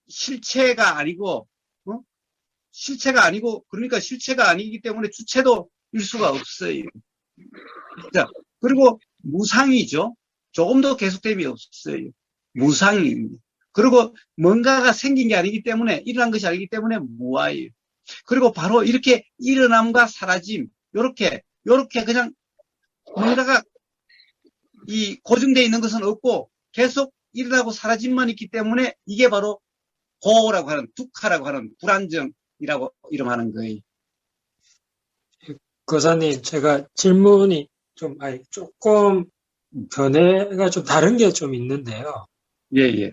실체가 아니고 그러니까 실체가 아니기 때문에 주체도 일 수가 없어요. 자, 그리고 무상이죠. 조금도 계속됨이 없어요. 무상입니다. 그리고 뭔가가 생긴 게 아니기 때문에 일어난 것이 아니기 때문에 무아예요. 그리고 바로 이렇게 일어남과 사라짐, 요렇게 그냥 뭔가가 이 고정되어 있는 것은 없고 계속 일어나고 사라짐만 있기 때문에 이게 바로 고라고 하는, 두카라고 하는 불안정이라고 이름하는 거예요. 교사님, 제가 질문이 조금 견해가 좀 다른 게 좀 있는데요. 예, 예.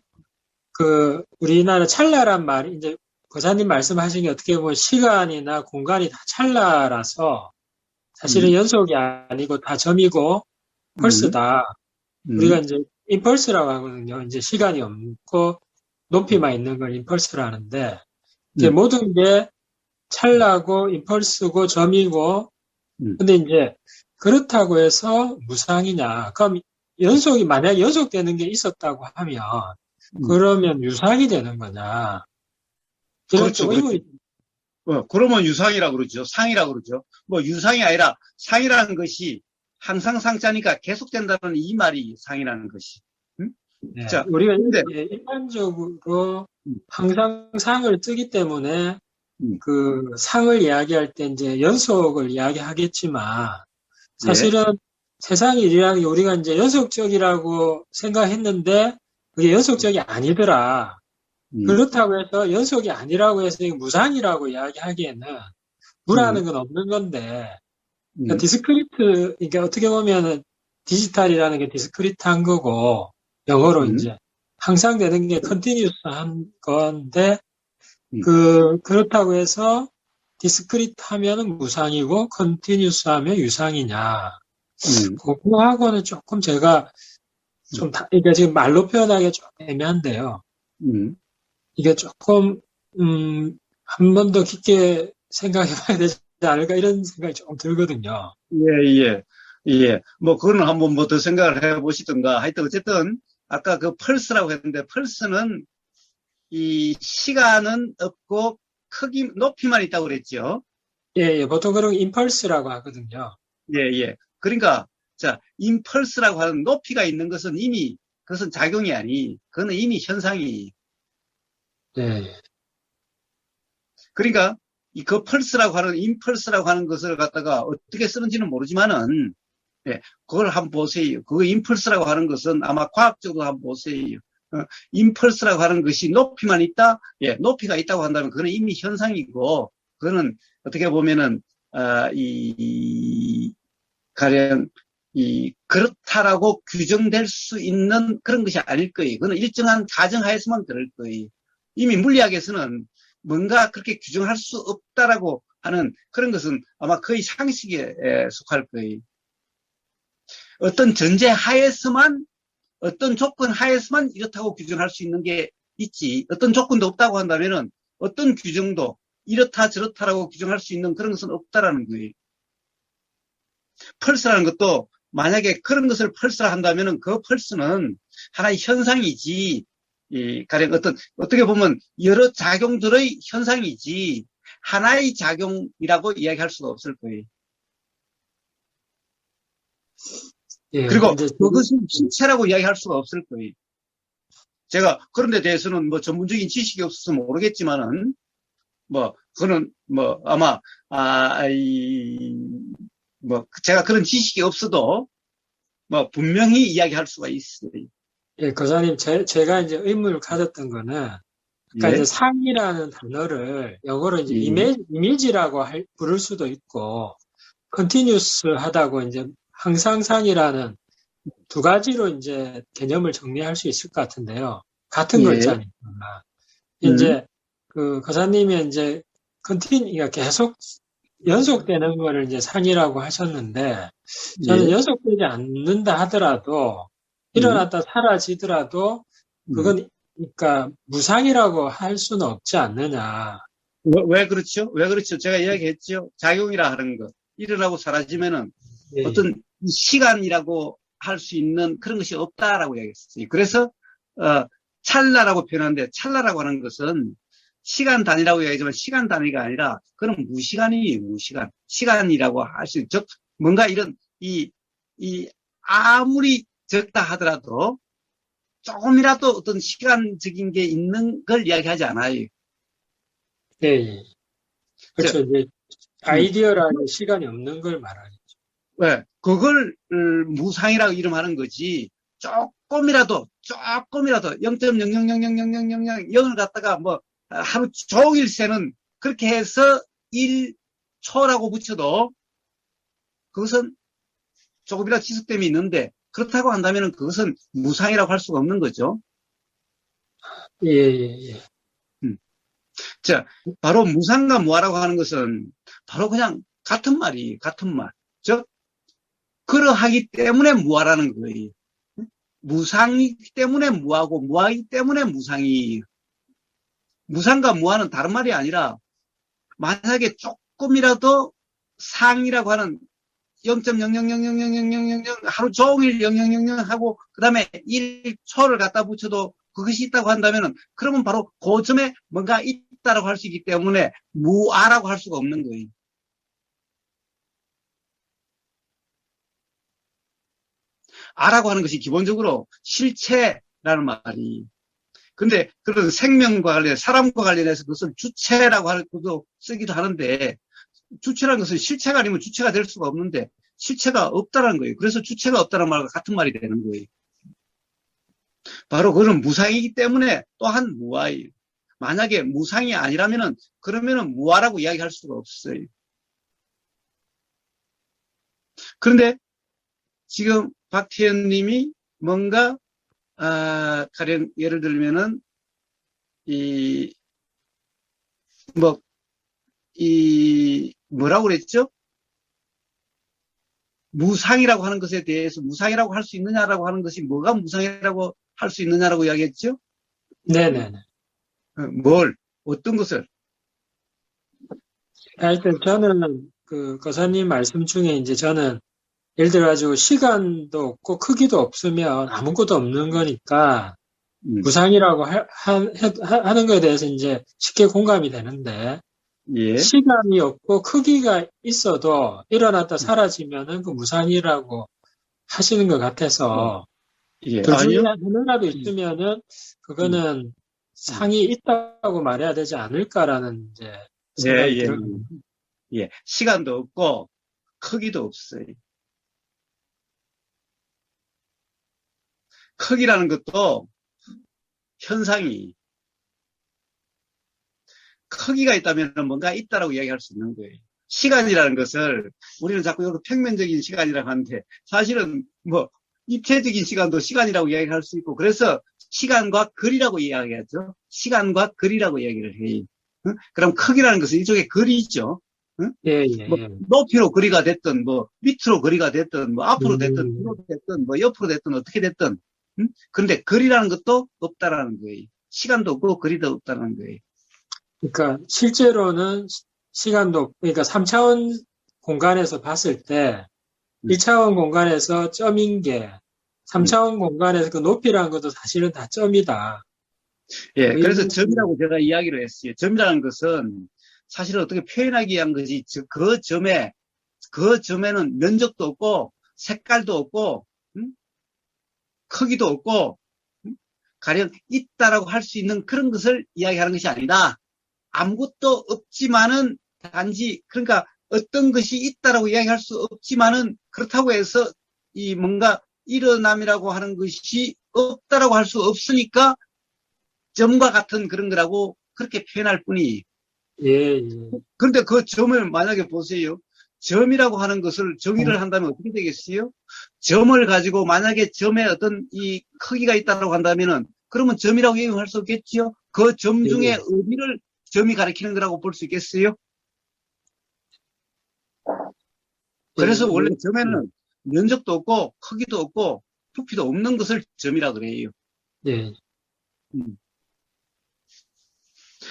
우리나라 찰나란 말이, 이제, 교사님 말씀하신 게 어떻게 보면 시간이나 공간이 다 찰나라서 사실은 연속이 아니고 다 점이고 펄스다. 우리가 이제 임펄스라고 하거든요. 이제 시간이 없고 높이만 있는 걸 임펄스라 하는데, 이제 모든 게 찰나고 임펄스고 점이고, 근데 이제 그렇다고 해서 무상이냐? 그럼 만약 연속되는 게 있었다고 하면, 그러면 유상이 되는 거냐? 그렇죠. 그러면 유상이라고 그러죠. 상이라고 그러죠. 뭐 유상이 아니라 상이라는 것이 항상 상자니까 계속된다는 이 말이 상이라는 것이. 네, 자, 우리가 일반적으로 항상 상을 쓰기 때문에 그 상을 이야기할 때 이제 연속을 이야기하겠지만 사실은 세상 일이라는 게 우리가 이제 연속적이라고 생각했는데 그게 연속적이 아니더라. 그렇다고 해서 연속이 아니라고 해서 무상이라고 이야기하기에는 무라는 건 없는 건데 그러니까 디스크리트, 이게 어떻게 보면은 디지털이라는 게 디스크리트한 거고 영어로 이제 항상 되는 게 컨티뉴스한 건데 그렇다고 해서 디스크리트 하면은 무상이고 컨티뉴스 하면 유상이냐. 그거하고는 조금 제가 그러니까 지금 말로 표현하기가 좀 애매한데요. 이게 조금, 한 번 더 깊게 생각해 봐야 되지 않을까 이런 생각이 조금 들거든요. 예. 뭐, 그거는 한번 뭐 더 생각을 해 보시든가. 하여튼 어쨌든 아까 그 펄스라고 했는데 펄스는 이 시간은 없고 크기, 높이만 있다고 그랬죠. 예. 보통 그런 임펄스라고 하거든요. 예. 그러니까, 자, 임펄스라고 하는 높이가 있는 것은 이미, 그것은 작용이 아니, 그거는 이미 현상이. 네. 그러니까, 그 펄스라고 하는, 임펄스라고 하는 것을 갖다가 어떻게 쓰는지는 모르지만은, 예, 그걸 한번 보세요. 그 임펄스라고 하는 것은 아마 과학적으로 한번 보세요. 임펄스라고 하는 것이 높이만 있다? 예, 높이가 있다고 한다면 그거는 이미 현상이고, 그거는 어떻게 보면은, 가령, 그렇다라고 규정될 수 있는 그런 것이 아닐 거예요. 그거는 일정한 가정하에서만 그럴 거예요. 이미 물리학에서는 뭔가 그렇게 규정할 수 없다라고 하는 그런 것은 아마 거의 상식에 속할 거예요. 어떤 전제 하에서만, 어떤 조건 하에서만 이렇다고 규정할 수 있는 게 있지. 어떤 조건도 없다고 한다면은 어떤 규정도 이렇다 저렇다라고 규정할 수 있는 그런 것은 없다라는 거예요. 펄스라는 것도 만약에 그런 것을 펄스라 한다면은 그 펄스는 하나의 현상이지, 가령 어떻게 보면 여러 작용들의 현상이지, 하나의 작용이라고 이야기할 수가 없을 거예요. 예, 그리고 그것은 실체라고 이야기할 수가 없을 거예요. 제가 그런 데 대해서는 뭐 전문적인 지식이 없어서 모르겠지만은, 뭐, 그거는 뭐 아마, 제가 그런 지식이 없어도, 뭐, 분명히 이야기할 수가 있어요. 예, 교사님, 제가 이제 의문을 가졌던 거는, 그러니까 이제 상이라는 단어를 영어로 이제 이미지라고 부를 수도 있고, 컨티뉴스 하다고 이제 항상 상이라는 두 가지로 이제 개념을 정리할 수 있을 것 같은데요. 같은 글자니까. 이제, 교사님이 이제 그러니까 계속 연속되는 거를 이제 상이라고 하셨는데, 저는 연속되지 않는다 하더라도, 일어났다 사라지더라도, 그건, 그러니까, 무상이라고 할 수는 없지 않느냐. 왜 그렇죠? 제가 이야기했죠. 작용이라 하는 것. 일어나고 사라지면은 어떤 시간이라고 할 수 있는 그런 것이 없다라고 이야기했어요. 그래서, 찰나라고 표현하는데, 찰나라고 하는 것은 시간 단위라고 이야기하지만 시간 단위가 아니라 그건 무시간이에요. 무시간. 시간이라고 할 수 있죠. 뭔가 이런 아무리 적다 하더라도 조금이라도 어떤 시간적인 게 있는 걸 이야기하지 않아요. 예. 그렇죠. 이제 아이디어라는 시간이 없는 걸 말하죠. 왜? 그걸 무상이라고 이름하는 거지. 조금이라도 0.000000000을 갖다가 뭐 하루 종일 세는 그렇게 해서 1초라고 붙여도 그것은 조금이라도 지속됨이 있는데 그렇다고 한다면 그것은 무상이라고 할 수가 없는 거죠. 예, 예, 예. 자, 바로 무상과 무아라고 하는 것은 바로 그냥 같은 말. 즉, 그러하기 때문에 무아라는 거예요. 무상이기 때문에 무아고, 무아이기 때문에 무상이. 무상과 무아는 다른 말이 아니라, 만약에 조금이라도 상이라고 하는 0.000000000 하루 종일 00000 하고, 그 다음에 1초를 갖다 붙여도 그것이 있다고 한다면, 그러면 바로 그 점에 뭔가 있다라고 할 수 있기 때문에 무아라고 할 수가 없는 거예요. 아라고 하는 것이 기본적으로 실체라는 말이. 근데 그런 생명과 관련, 사람과 관련해서 그것을 주체라고 하고도 쓰기도 하는데, 주체라는 것은 실체가 아니면 주체가 될 수가 없는데, 실체가 없다는 거예요. 그래서 주체가 없다는 말과 같은 말이 되는 거예요. 바로 그런 무상이기 때문에 또한 무아예요. 만약에 무상이 아니라면은, 그러면은 무아라고 이야기할 수가 없어요. 그런데 지금 박태현 님이 뭔가, 가령 예를 들면은, 뭐라고 그랬죠? 무상이라고 하는 것에 대해서 무상이라고 할 수 있느냐라고 하는 것이 뭐가 무상이라고 할 수 있느냐라고 이야기했죠? 네네네. 어떤 것을? 하여튼 저는 그 거사님 말씀 중에 이제 저는 예를 들어가지고 시간도 없고 크기도 없으면 아무것도 없는 거니까 무상이라고 하는 거에 대해서 이제 쉽게 공감이 되는데 예. 시간이 없고 크기가 있어도 일어났다 사라지면은 그 무상이라고 하시는 것 같아서 예. 둘 중에 아니요. 하나라도 있으면은 그거는 상이 있다고 말해야 되지 않을까라는 이제 생각이 들어요. 예. 시간도 없고 크기도 없어요. 크기라는 것도 현상이 크기가 있다면 뭔가 있다라고 이야기할 수 있는 거예요. 시간이라는 것을 우리는 자꾸 이렇게 평면적인 시간이라고 하는데 사실은 뭐 입체적인 시간도 시간이라고 이야기할 수 있고 그래서 시간과 거리라고 이야기하죠. 시간과 거리라고 이야기를 해요. 응? 그럼 크기라는 것은 일종의 거리죠. 응? 예. 뭐 높이로 거리가 됐든 뭐 밑으로 거리가 됐든 뭐 앞으로 됐든 뒤로 됐든 뭐 옆으로 됐든 어떻게 됐든 응? 그런데 거리라는 것도 없다라는 거예요. 시간도 없고 거리도 없다는 거예요. 그러니까 실제로는 시간도 그러니까 3차원 공간에서 봤을 때 1차원 공간에서 점인 게 3차원 공간에서 그 높이라는 것도 사실은 다 점이다. 예, 그래서 점이라고 제가 이야기를 했어요. 점이라는 것은 사실은 어떻게 표현하기 위한 거지. 그 점에는 면적도 없고 색깔도 없고 크기도 없고 가령 있다라고 할 수 있는 그런 것을 이야기하는 것이 아니다. 아무것도 없지만은 단지 그러니까 어떤 것이 있다라고 이야기할 수 없지만은 그렇다고 해서 이 뭔가 일어남이라고 하는 것이 없다라고 할 수 없으니까 점과 같은 그런 거라고 그렇게 표현할 뿐이. 예. 그런데 그 점을 만약에 보세요. 점이라고 하는 것을 정의를 한다면 어떻게 되겠어요? 점을 가지고 만약에 점에 어떤 이 크기가 있다고 한다면은 그러면 점이라고 얘기할 수 없겠지요? 그 점 중에 어디를 점이 가리키는 거라고 볼 수 있겠어요? 그래서 원래 점에는 면적도 없고 크기도 없고 부피도 없는 것을 점이라 그래요. 예.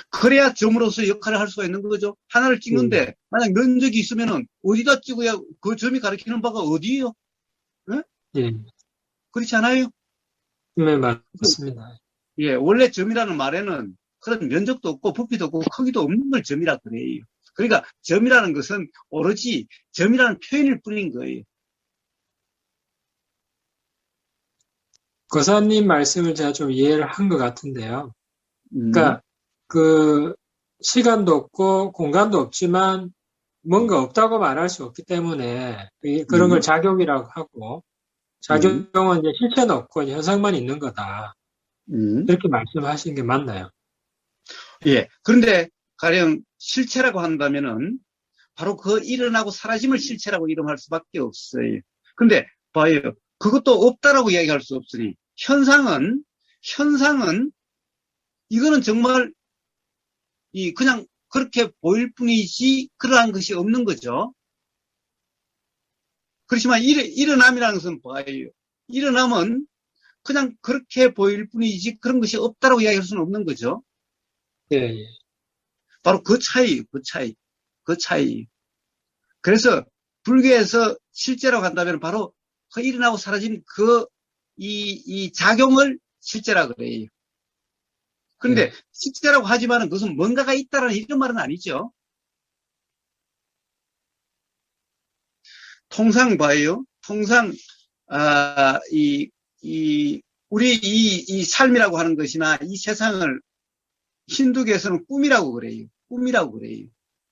그래야 점으로서 역할을 할 수가 있는 거죠. 하나를 찍는데 만약 면적이 있으면은 어디다 찍어야 그 점이 가리키는 바가 어디예요? 예. 그렇지 않아요? 네, 맞습니다. 예, 원래 점이라는 말에는 그런 면적도 없고 부피도 없고 크기도 없는 걸 점이라 그래요. 그러니까 점이라는 것은 오로지 점이라는 표현일 뿐인 거예요. 거사님 말씀을 제가 좀 이해를 한 것 같은데요. 그러니까 그 시간도 없고 공간도 없지만 뭔가 없다고 말할 수 없기 때문에 그런 걸 작용이라고 하고 작용은 이제 실체는 없고 현상만 있는 거다. 이렇게 말씀하시는 게 맞나요? 예. 그런데 가령 실체라고 한다면은 바로 그 일어나고 사라짐을 실체라고 이름할 수밖에 없어요. 근데 봐요. 그것도 없다라고 이야기할 수 없으니 현상은 이거는 정말 그냥 그렇게 보일 뿐이지 그러한 것이 없는 거죠. 그렇지만 일어남이라는 것은 봐요. 일어남은 그냥 그렇게 보일 뿐이지 그런 것이 없다라고 이야기할 수는 없는 거죠. 예, 예. 바로 그 차이. 그래서 불교에서 실제라고 한다면 바로 그 일어나고 사라진 이 작용을 실제라 그래요. 그런데 실제라고 하지만은 그것은 뭔가가 있다라는 이런 말은 아니죠. 통상 봐요. 통상 우리 이 삶이라고 하는 것이나 이 세상을 힌두교에서는 꿈이라고 그래요.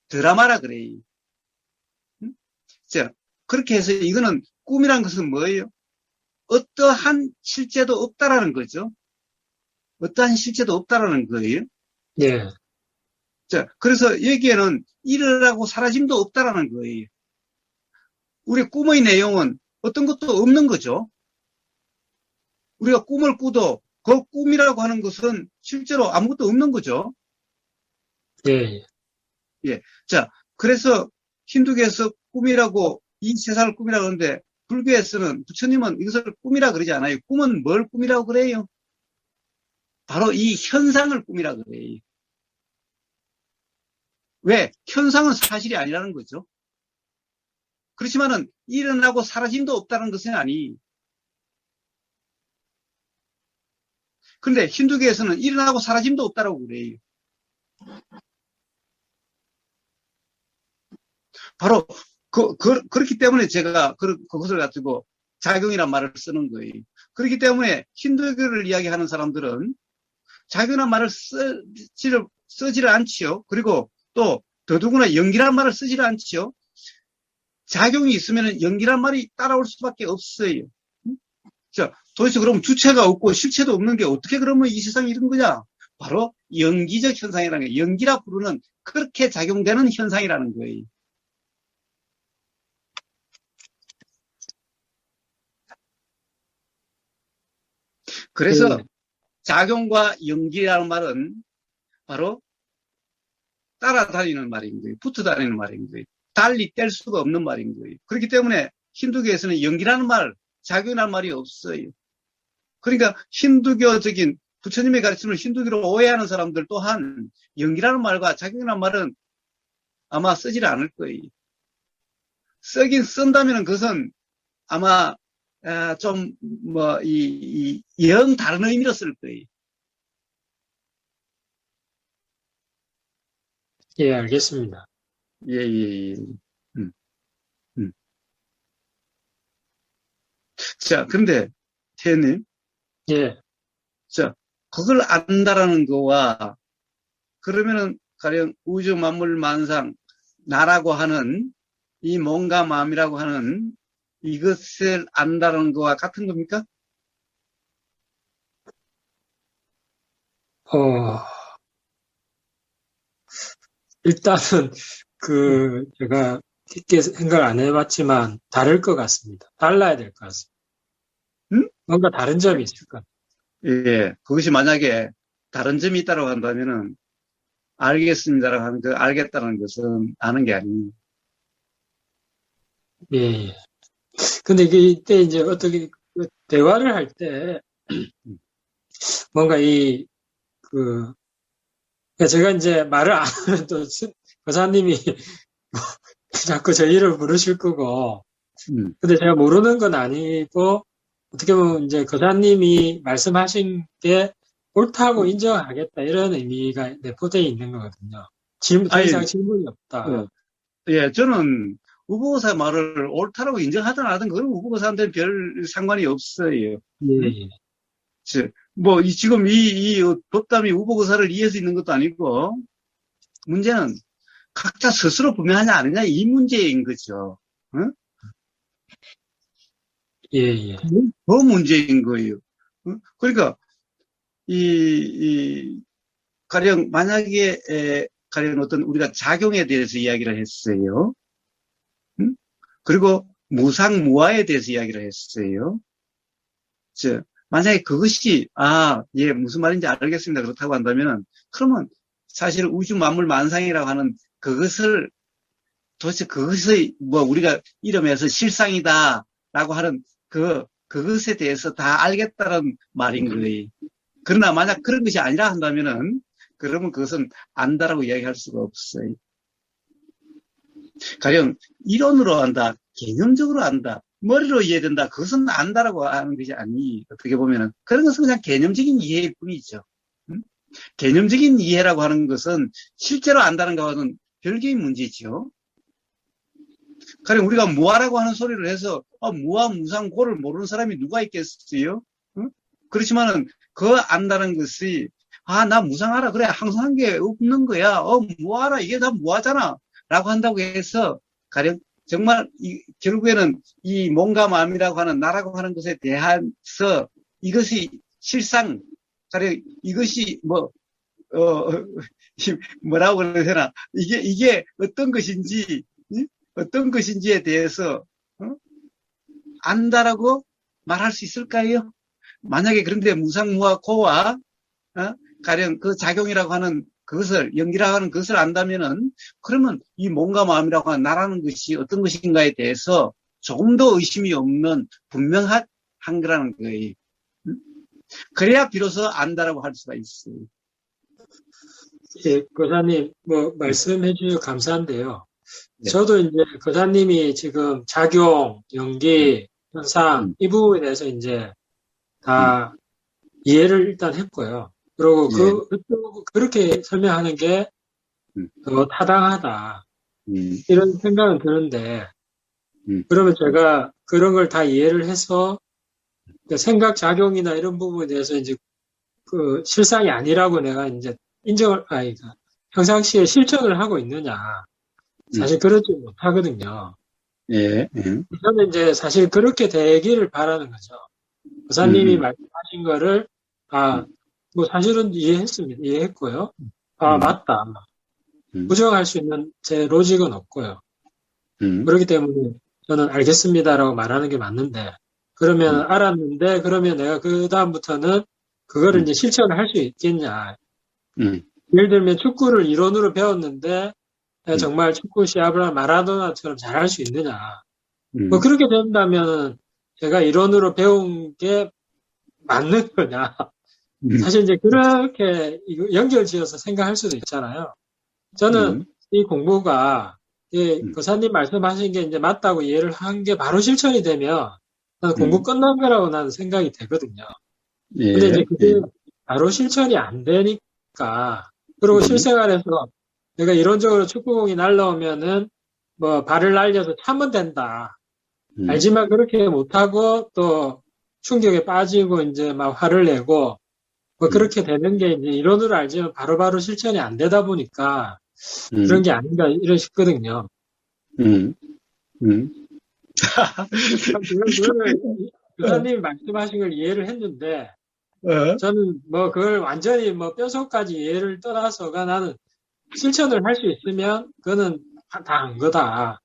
드라마라 그래요. 자, 그렇게 해서 이거는 꿈이란 것은 뭐예요? 어떠한 실제도 없다라는 거죠. 어떠한 실제도 없다라는 거예요. 예. 자, 그래서 여기에는 일어나고 사라짐도 없다라는 거예요. 우리 꿈의 내용은 어떤 것도 없는 거죠. 우리가 꿈을 꾸도 그 꿈이라고 하는 것은 실제로 아무것도 없는 거죠. 예. 예. 자, 그래서 힌두교에서 꿈이라고, 이 세상을 꿈이라고 하는데, 불교에서는, 부처님은 이것을 꿈이라 그러지 않아요. 꿈은 뭘 꿈이라고 그래요? 바로 이 현상을 꿈이라 그래요. 왜? 현상은 사실이 아니라는 거죠. 그렇지만은, 일어나고 사라짐도 없다는 것은 아니. 근데 힌두교에서는 일어나고 사라짐도 없다라고 그래요. 바로 그렇기 때문에 제가 그것을 가지고 작용이란 말을 쓰는 거예요. 그렇기 때문에 힌두교를 이야기하는 사람들은 작용이란 말을 쓰지를 않지요. 그리고 또 더더구나 연기란 말을 쓰지를 않지요. 작용이 있으면 연기란 말이 따라올 수밖에 없어요. 자, 도대체 그럼 주체가 없고 실체도 없는 게 어떻게 그러면 이 세상이 이런 거냐? 바로 연기적 현상이라는 거예요. 연기라 부르는 그렇게 작용되는 현상이라는 거예요. 그래서 작용과 연기라는 말은 바로 따라다니는 말인 거예요. 붙어다니는 말인 거예요. 달리 뗄 수가 없는 말인 거예요. 그렇기 때문에 힌두교에서는 연기라는 말, 작용이라는 말이 없어요. 그러니까 힌두교적인 부처님의 가르침을 힌두교로 오해하는 사람들 또한 연기라는 말과 작용이라는 말은 아마 쓰질 않을 거예요. 쓰긴 쓴다면 그것은 아마 좀 영 다른 의미로 쓸 거예요. 예, 알겠습니다. 예. 자, 근데 태연님, 예. 자, 그걸 안다라는 거와 그러면은 가령 우주 만물 만상 나라고 하는 이 몸과 마음이라고 하는 이것을 안다는 거와 같은 겁니까? 일단은 제가 깊게 생각을 안 해봤지만 다를 것 같습니다. 달라야 될 것 같습니다. 뭔가 다른 점이 있을 것 같아요. 예, 그것이 만약에 다른 점이 있다고 한다면은 알겠습니다라고 하는 알겠다는 것은 아는 게 아니에요. 예. 근데 이때 이제 어떻게 대화를 할 때 뭔가 제가 이제 말을 안 하면 또 거사님이 자꾸 제 이름을 부르실 거고, 근데 제가 모르는 건 아니고, 어떻게 보면 이제 거사님이 말씀하신 게 옳다고 인정하겠다, 이런 의미가 내포되어 있는 거거든요. 더 이상 질문이 없다. 예, 저는 우보고사 말을 옳다라고 인정하든 안 하든 그건 우보고사한테는 별 상관이 없어요. 예. 지금 이 법담이 우보고사를 이해해서 있는 것도 아니고, 문제는 각자 스스로 분명하냐 아니냐 이 문제인 거죠. 응? 예, 예. 그 문제인 거예요. 응? 그러니까 가령 만약에 가령 어떤 우리가 작용에 대해서 이야기를 했어요. 응? 그리고 무상무화에 대해서 이야기를 했어요. 만약에 그것이 예, 무슨 말인지 알겠습니다. 그렇다고 한다면은 그러면 사실 우주 만물 만상이라고 하는 그것을 도대체 그것의 우리가 이름에서 실상이다라고 하는 그것에 대해서 다 알겠다는 말인 거예요. 그러나 만약 그런 것이 아니라 한다면은 그러면 그것은 안다라고 이야기할 수가 없어요. 가령 이론으로 안다, 개념적으로 안다, 머리로 이해된다. 그것은 안다라고 하는 것이 아니, 어떻게 보면은 그런 것은 그냥 개념적인 이해일 뿐이죠. 응? 개념적인 이해라고 하는 것은 실제로 안다는 것과는 별개의 문제죠. 가령 우리가 무아라고 하는 소리를 해서 무아, 무상, 고를 모르는 사람이 누가 있겠어요? 응? 그렇지만은 그 안다는 것이 나 무상 알아. 그래, 항상 한 게 없는 거야. 무아라. 이게 다 무아잖아. 라고 한다고 해서 가령 정말 결국에는 이 몸과 마음이라고 하는 나라고 하는 것에 대해서 이것이 실상, 가령 이것이 뭐라고 그래야 되나, 이게 어떤 것인지, 어떤 것인지에 대해서, 안다라고 말할 수 있을까요? 만약에 그런데 무상무화 고와, 가령 그 작용이라고 하는 그것을, 연기라고 하는 그것을 안다면은, 그러면 이 몸과 마음이라고 하는 나라는 것이 어떤 것인가에 대해서 조금 더 의심이 없는 분명한 거라는 거예요. 그래야 비로소 안다라고 할 수가 있어요. 예, 교사님, 말씀해 주셔서 감사한데요. 네. 저도 이제 교사님이 지금 작용, 연기, 현상, 이 부분에 대해서 이제 다 이해를 일단 했고요. 그리고 그렇게 설명하는 게 더 타당하다. 이런 생각은 드는데, 그러면 제가 그런 걸 다 이해를 해서 생각 작용이나 이런 부분에 대해서 이제 그 실상이 아니라고 내가 이제 평상시에 실천을 하고 있느냐. 사실 그렇지 못하거든요. 예. 저는 이제 사실 그렇게 되기를 바라는 거죠. 교사님이 말씀하신 거를, 사실은 이해했고요. 맞다. 부정할 수 있는 제 로직은 없고요. 그렇기 때문에 저는 알겠습니다라고 말하는 게 맞는데, 그러면 알았는데, 그러면 내가 그 다음부터는 그거를 이제 실천을 할 수 있겠냐. 예를 들면 축구를 이론으로 배웠는데, 정말 축구 시합을 마라도나처럼 잘할 수 있느냐. 그렇게 된다면 제가 이론으로 배운 게 맞는 거냐. 사실 이제 그렇게 연결지어서 생각할 수도 있잖아요. 저는 이 공부가 교사님 말씀하신 게 이제 맞다고 이해를 한 게 바로 실천이 되면 공부 끝난 거라고 나는 생각이 되거든요. 근데 이제 그게 바로 실천이 안 되니까, 그리고 실생활에서 내가 이론적으로 축구공이 날라오면은 발을 날려서 차면 된다. 알지만 그렇게 못하고 또 충격에 빠지고 이제 막 화를 내고 그렇게 되는 게 이제 이론으로 알지만 바로바로 실천이 안 되다 보니까 그런 게 아닌가 이런 싶거든요. 그거를 교사님이 말씀하신 걸 이해를 했는데 저는 그걸 완전히 뼛속까지 이해를 떠나서가 나는 실천을 할 수 있으면 그거는 다 안 거다.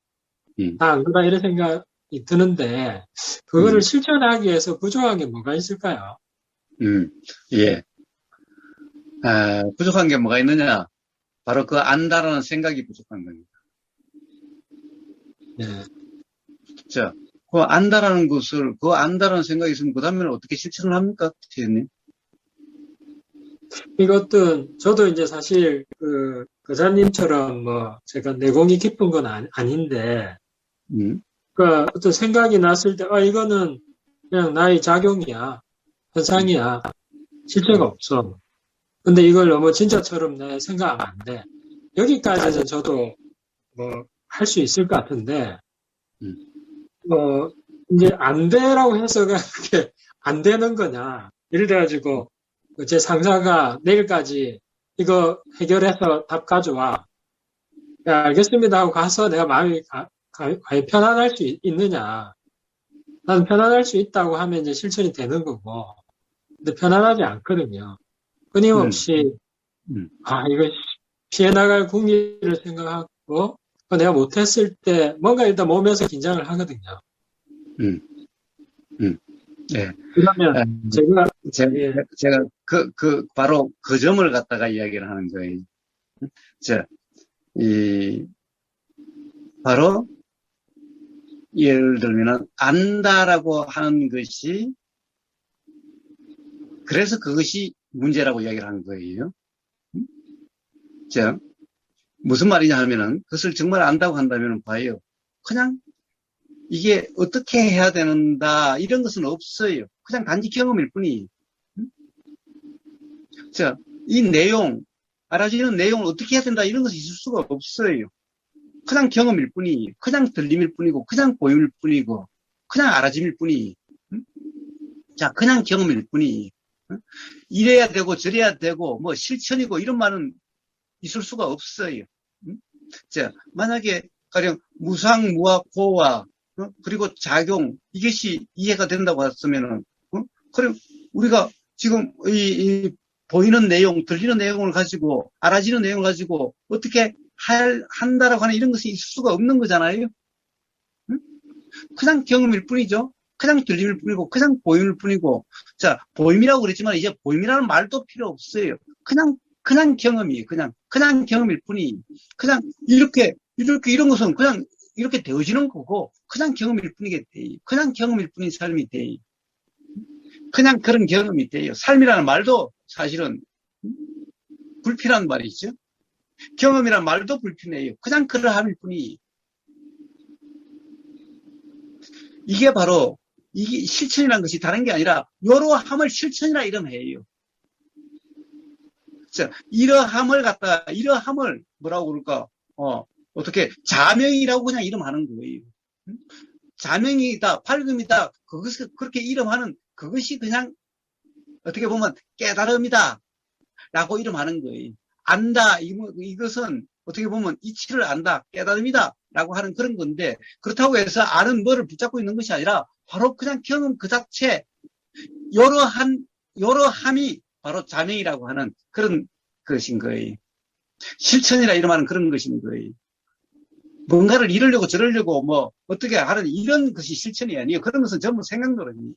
다 안 거다 이런 생각이 드는데 그거를 실천하기 위해서 부족한 게 뭐가 있을까요? 예. 부족한 게 뭐가 있느냐? 바로 그 안다라는 생각이 부족한 겁니다. 네. 자, 그 안다라는 것을, 그 안다라는 생각이 있으면 그 다음에는 어떻게 실천을 합니까? 선생님? 이것도 저도 이제 사실 교사님처럼 제가 내공이 깊은 건 아닌데 그러니까 어떤 생각이 났을 때 이거는 그냥 나의 작용이야, 현상이야, 실체가 없어. 근데 이걸 너무 진짜처럼 내 생각하면 안 돼. 여기까지는 저도 할 수 있을 것 같은데 이제 안 돼라고 해서가 그게 안 되는 거냐. 예를 들어가지고 제 상사가 내일까지 이거 해결해서 답 가져와. 야, 알겠습니다 하고 가서 내가 마음이 과연 편안할 수 있느냐. 나는 편안할 수 있다고 하면 이제 실천이 되는 거고. 근데 편안하지 않거든요. 끊임없이, 이거 피해 나갈 국리를 생각하고, 내가 못했을 때, 뭔가 일단 몸에서 긴장을 하거든요. 예. 그러면, 예. 제가 바로 그 점을 갖다가 이야기를 하는 거예요. 바로, 예를 들면은, 안다라고 하는 것이, 그래서 그것이 문제라고 이야기를 하는 거예요. 무슨 말이냐 하면은, 그것을 정말 안다고 한다면 봐요. 그냥, 이게 어떻게 해야 되는다, 이런 것은 없어요. 그냥 단지 경험일 뿐이에요. 이 내용, 알아지는 내용을 어떻게 해야 된다, 이런 것이 있을 수가 없어요. 그냥 경험일 뿐이에요. 그냥 들림일 뿐이고, 그냥 보임일 뿐이고, 그냥 알아짐일 뿐이에요. 그냥 경험일 뿐이에요. 이래야 되고, 저래야 되고, 뭐, 실천이고, 이런 말은 있을 수가 없어요. 만약에, 가령, 무상, 무학, 고와, 그리고 작용, 이것이 이해가 된다고 했으면은, 그럼 우리가 지금 보이는 내용, 들리는 내용을 가지고, 알아지는 내용을 가지고, 어떻게 한다라고 하는 이런 것이 있을 수가 없는 거잖아요. 그냥 경험일 뿐이죠. 그냥 들림일 뿐이고, 그냥 보임일 뿐이고. 보임이라고 그랬지만, 이제 보임이라는 말도 필요 없어요. 그냥 경험이에요. 그냥 경험일 뿐이. 그냥, 이렇게, 이런 것은 그냥, 이렇게 되어지는 거고, 그냥 경험일 뿐이게 돼요. 그냥 경험일 뿐인 삶이 돼요. 그냥 그런 경험이 돼요. 삶이라는 말도 사실은 불필요한 말이죠. 경험이란 말도 불편해요. 그냥 그러함일 뿐이. 이게 바로, 이게 실천이라는 것이 다른 게 아니라, 요러함을 실천이라 이름해요. 이러함을 뭐라고 그럴까, 어떻게, 자명이라고 그냥 이름하는 거예요. 자명이다, 밝음이다, 그것을 그렇게 이름하는, 그것이 그냥, 어떻게 보면 깨달음이다, 라고 이름하는 거예요. 안다, 이것은 어떻게 보면 이치를 안다, 깨달음이다, 라고 하는 그런 건데, 그렇다고 해서 아는 뭐를 붙잡고 있는 것이 아니라, 바로 그냥 경험 그 자체, 여러함이 바로 자명이라고 하는 그런 것인 거예요. 실천이라 이름하는 그런 것인 거예요. 뭔가를 이루려고 저러려고 뭐 어떻게 하는 이런 것이 실천이 아니에요. 그런 것은 전부 생각노릇이에요.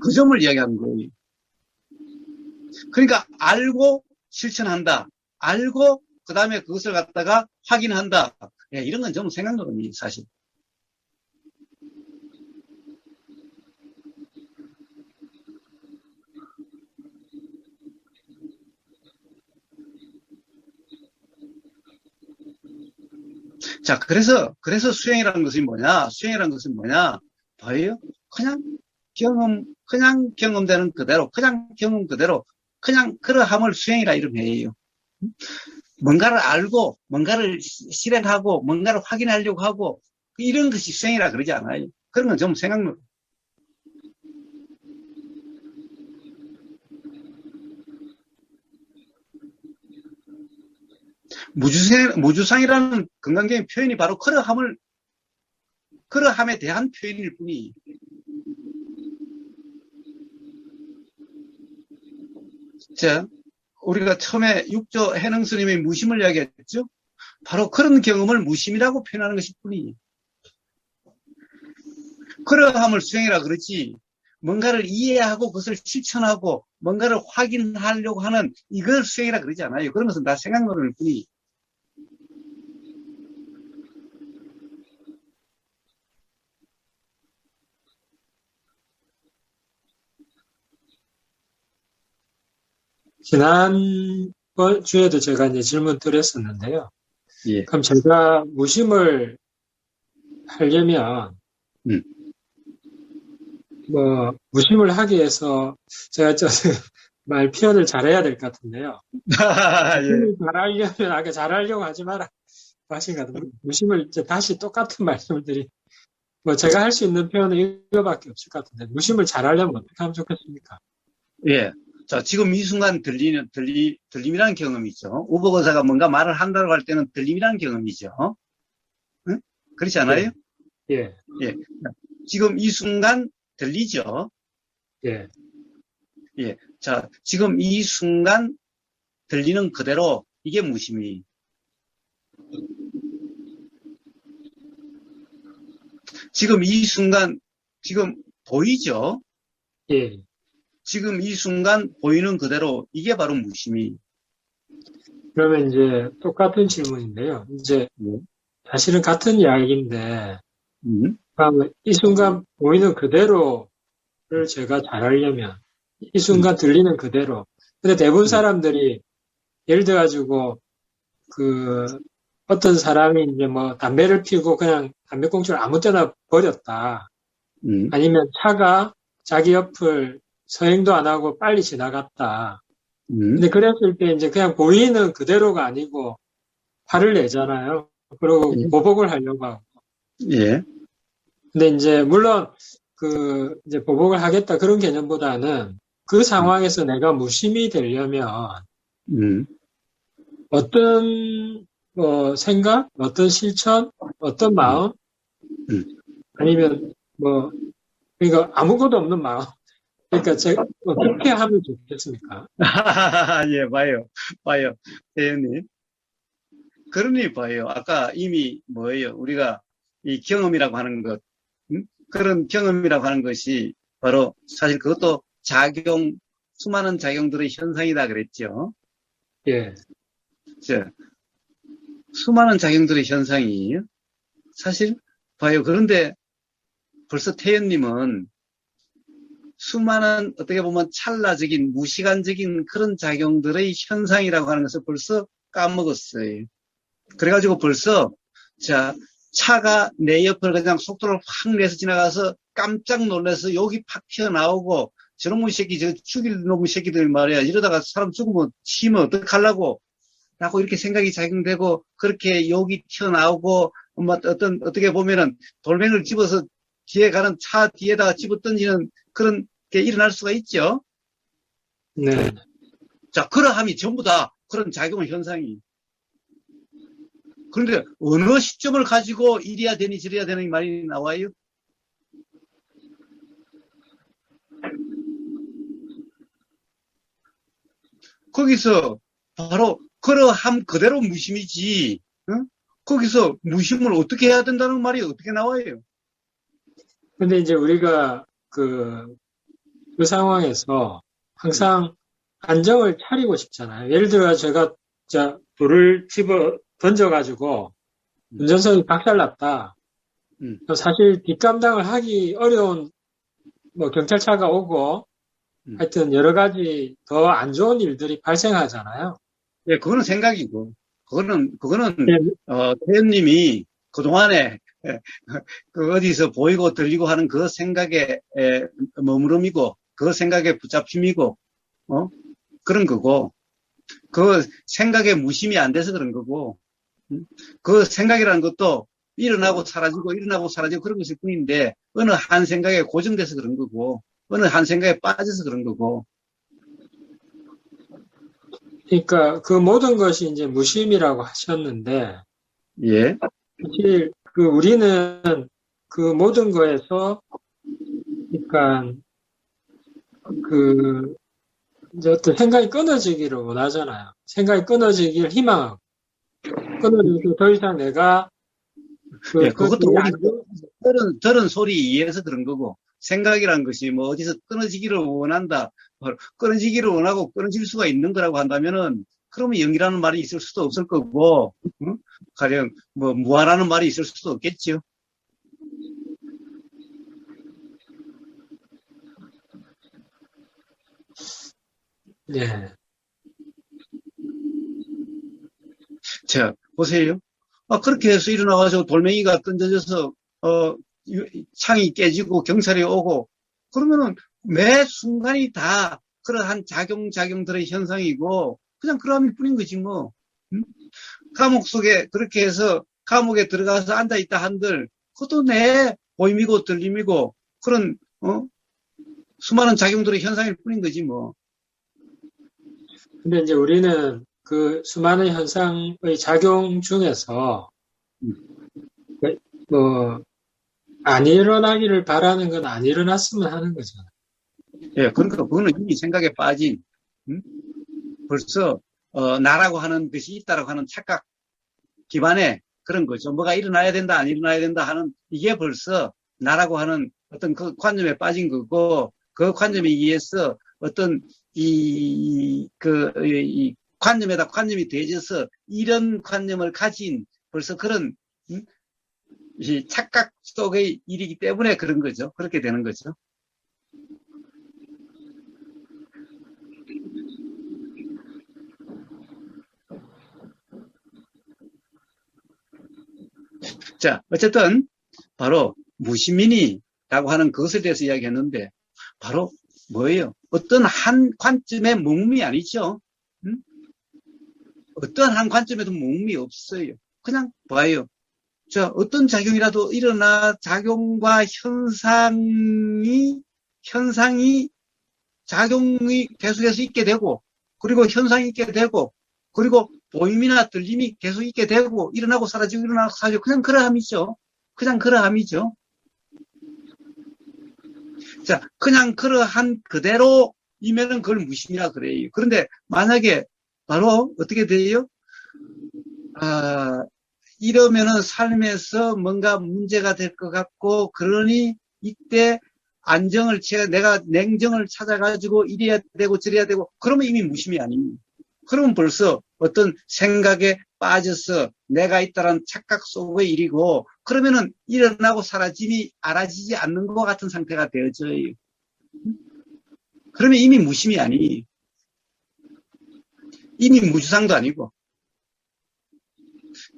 그 점을 이야기하는 거예요. 그러니까 알고 실천한다. 알고 그 다음에 그것을 갖다가 확인한다. 이런 건 전부 생각노릇이에요. 사실. 그래서 수행이라는 것이 뭐냐? 수행이라는 것은 뭐냐? 봐요. 그냥 경험되는 그대로, 그냥 경험 그대로, 그냥 그러함을 수행이라 이름해요. 뭔가를 알고, 뭔가를 실행하고, 뭔가를 확인하려고 하고, 이런 것이 수행이라 그러지 않아요. 그런 건 좀 생각나. 무주상이라는 건강적인 표현이 바로 그러함에 대한 표현일 뿐이. 우리가 처음에 육조 해능 스님의 무심을 이야기했죠? 바로 그런 경험을 무심이라고 표현하는 것일 뿐이. 그러함을 수행이라 그러지, 뭔가를 이해하고 그것을 실천하고 뭔가를 확인하려고 하는 이걸 수행이라 그러지 않아요. 그런 것은 다 생각노릇일 뿐이. 지난번 주에도 제가 이제 질문 드렸었는데요. 예. 그럼 제가 무심을 하려면, 무심을 하기 위해서 제가 말 표현을 잘해야 될 것 같은데요. 무심을 잘하려면, 아까 잘하려고 하지 마라. 하신 것 같은데, 무심을 이제 다시 똑같은 말씀을 제가 할 수 있는 표현은 이거밖에 없을 것 같은데, 무심을 잘하려면 어떻게 하면 좋겠습니까? 예. 자, 지금 이 순간 들림이라는 경험이죠. 우복 의사가 뭔가 말을 한다고 할 때는 들림이라는 경험이죠. 응? 그렇지 않아요? 예. 예. 지금 이 순간 들리죠? 예. 예. 자, 지금 이 순간 들리는 그대로 이게 무심이. 지금 이 순간 지금 보이죠? 예. 지금 이 순간 보이는 그대로 이게 바로 무심이. 그러면 이제 똑같은 질문인데요. 이제 사실은 같은 이야기인데, 그러면 이 순간 보이는 그대로를 제가 잘 하려면, 이 순간 들리는 그대로. 근데 대부분 사람들이 예를 들어가지고 어떤 사람이 이제 뭐 담배를 피우고 그냥 담배꽁초를 아무 때나 버렸다. 아니면 차가 자기 옆을 서행도 안 하고 빨리 지나갔다. 근데 그랬을 때 이제 그냥 보이는 그대로가 아니고 화를 내잖아요. 그리고 보복을 하려고 하고. 예. 근데 이제 물론 이제 보복을 하겠다 그런 개념보다는 그 상황에서 내가 무심히 되려면 어떤 생각, 어떤 실천, 어떤 마음, 아니면 그러니까 아무것도 없는 마음. 그러니까 제가 어떻게 하면 좋겠습니까? 예, 봐요, 대현님. 그러니 봐요. 아까 이미 뭐예요? 우리가 이 경험이라고 하는 것, 그런 경험이라고 하는 것이 바로 사실 그것도 수많은 작용들의 현상이다 그랬죠. 예. 수많은 작용들의 현상이 사실 봐요. 그런데 벌써 태연님은 수많은 어떻게 보면 찰나적인 무시간적인 그런 작용들의 현상이라고 하는 것을 벌써 까먹었어요. 그래가지고 벌써 차가 내 옆을 그냥 속도를 확 내서 지나가서 깜짝 놀라서 여기 팍 튀어나오고 저놈의 새끼 죽일 놈의 새끼들 말이야. 이러다가 사람 죽으면 치면 어떡하려고 라고 이렇게 생각이 작용되고 그렇게 여기 튀어나오고 어떻게 보면은 돌멩이를 집어서 뒤에 가는 차 뒤에다가 집어 던지는 그런 게 일어날 수가 있죠. 네. 자, 그러함이 전부 다 그런 작용 현상이. 그런데 어느 시점을 가지고 이래야 되니 저래야 되니 말이 나와요? 거기서 바로 그러함 그대로 무심이지. 응? 거기서 무심을 어떻게 해야 된다는 말이 어떻게 나와요? 근데 이제 우리가 그 상황에서 항상 안정을 차리고 싶잖아요. 예를 들어 제가 돌을 집어 던져가지고 운전석이 박살났다. 사실 뒷감당을 하기 어려운 경찰차가 오고 하여튼 여러 가지 더 안 좋은 일들이 발생하잖아요. 예, 그거는 생각이고, 그거는, 태연님이 그동안에, 어디서 보이고 들리고 하는 그 생각에, 머무름이고, 그 생각에 붙잡힘이고, 그런 거고, 그 생각에 무심이 안 돼서 그런 거고, 그 생각이라는 것도 일어나고 사라지고 그런 것일 뿐인데, 어느 한 생각에 고정돼서 그런 거고, 어느 한 생각에 빠져서 그런 거고, 그러니까 그 모든 것이 이제 무심이라고 하셨는데, 예. 사실 우리는 그 모든 거에서, 그러니까 이제 어떤 생각이 끊어지기를 원하잖아요. 생각이 끊어지기를 희망하고, 끊어져서 더 이상 내가 그것도 들은 소리 이해해서 그런 거고, 생각이란 것이 어디서 끊어지기를 원한다. 끊어지기를 원하고 끊어질 수가 있는 거라고 한다면은, 그러면 영이라는 말이 있을 수도 없을 거고, 가령, 무아라는 말이 있을 수도 없겠죠. 네. 자, 보세요. 그렇게 해서 일어나가지고 돌멩이가 던져져서, 창이 깨지고 경찰이 오고, 그러면은 매 순간이 다 그러한 작용들의 현상이고, 그냥 그러함일 뿐인 거지, 뭐. 감옥 속에 그렇게 해서 감옥에 들어가서 앉아있다 한들, 그것도 내 보임이고 들림이고, 그런, 수많은 작용들의 현상일 뿐인 거지, 뭐. 근데 이제 우리는 그 수많은 현상의 작용 중에서, 뭐, 안 일어나기를 바라는 건 안 일어났으면 하는 거잖아요. 예, 그러니까 그거는 이미 생각에 빠진, 벌써, 나라고 하는 것이 있다라고 하는 착각 기반에 그런 거죠. 뭐가 일어나야 된다, 안 일어나야 된다 하는, 이게 벌써 나라고 하는 어떤 그 관념에 빠진 거고, 그 관념에 의해서 어떤 이 관념에다 관념이 대해져서 이런 관념을 가진 벌써 그런, 이 착각 속의 일이기 때문에 그런 거죠. 그렇게 되는 거죠. 자, 어쨌든 바로 무시민이라고 하는 그것에 대해서 이야기했는데 바로 뭐예요? 어떤 한 관점의 몽미 아니죠? 어떤 한 관점에도 몽미 없어요. 그냥 봐요. 자, 어떤 작용이라도 일어나 작용과 현상이 작용이 계속해서 있게 되고, 그리고 현상이 있게 되고, 그리고 보임이나 들림이 계속 있게 되고, 일어나고 사라지고, 일어나고 사라지고, 그냥 그러함이죠. 그냥 그러함이죠. 자, 그냥 그러한 그대로이면은 그걸 무심이라 그래요. 그런데 만약에 바로 어떻게 돼요? 이러면은 삶에서 뭔가 문제가 될 것 같고, 그러니 이때 내가 냉정을 찾아가지고 이래야 되고 저래야 되고, 그러면 이미 무심이 아닙니다. 그러면 벌써 어떤 생각에 빠져서 내가 있다는 착각 속의 일이고, 그러면은 일어나고 사라짐이 알아지지 않는 것 같은 상태가 되어져요. 그러면 이미 무심이 아니에요. 이미 무주상도 아니고.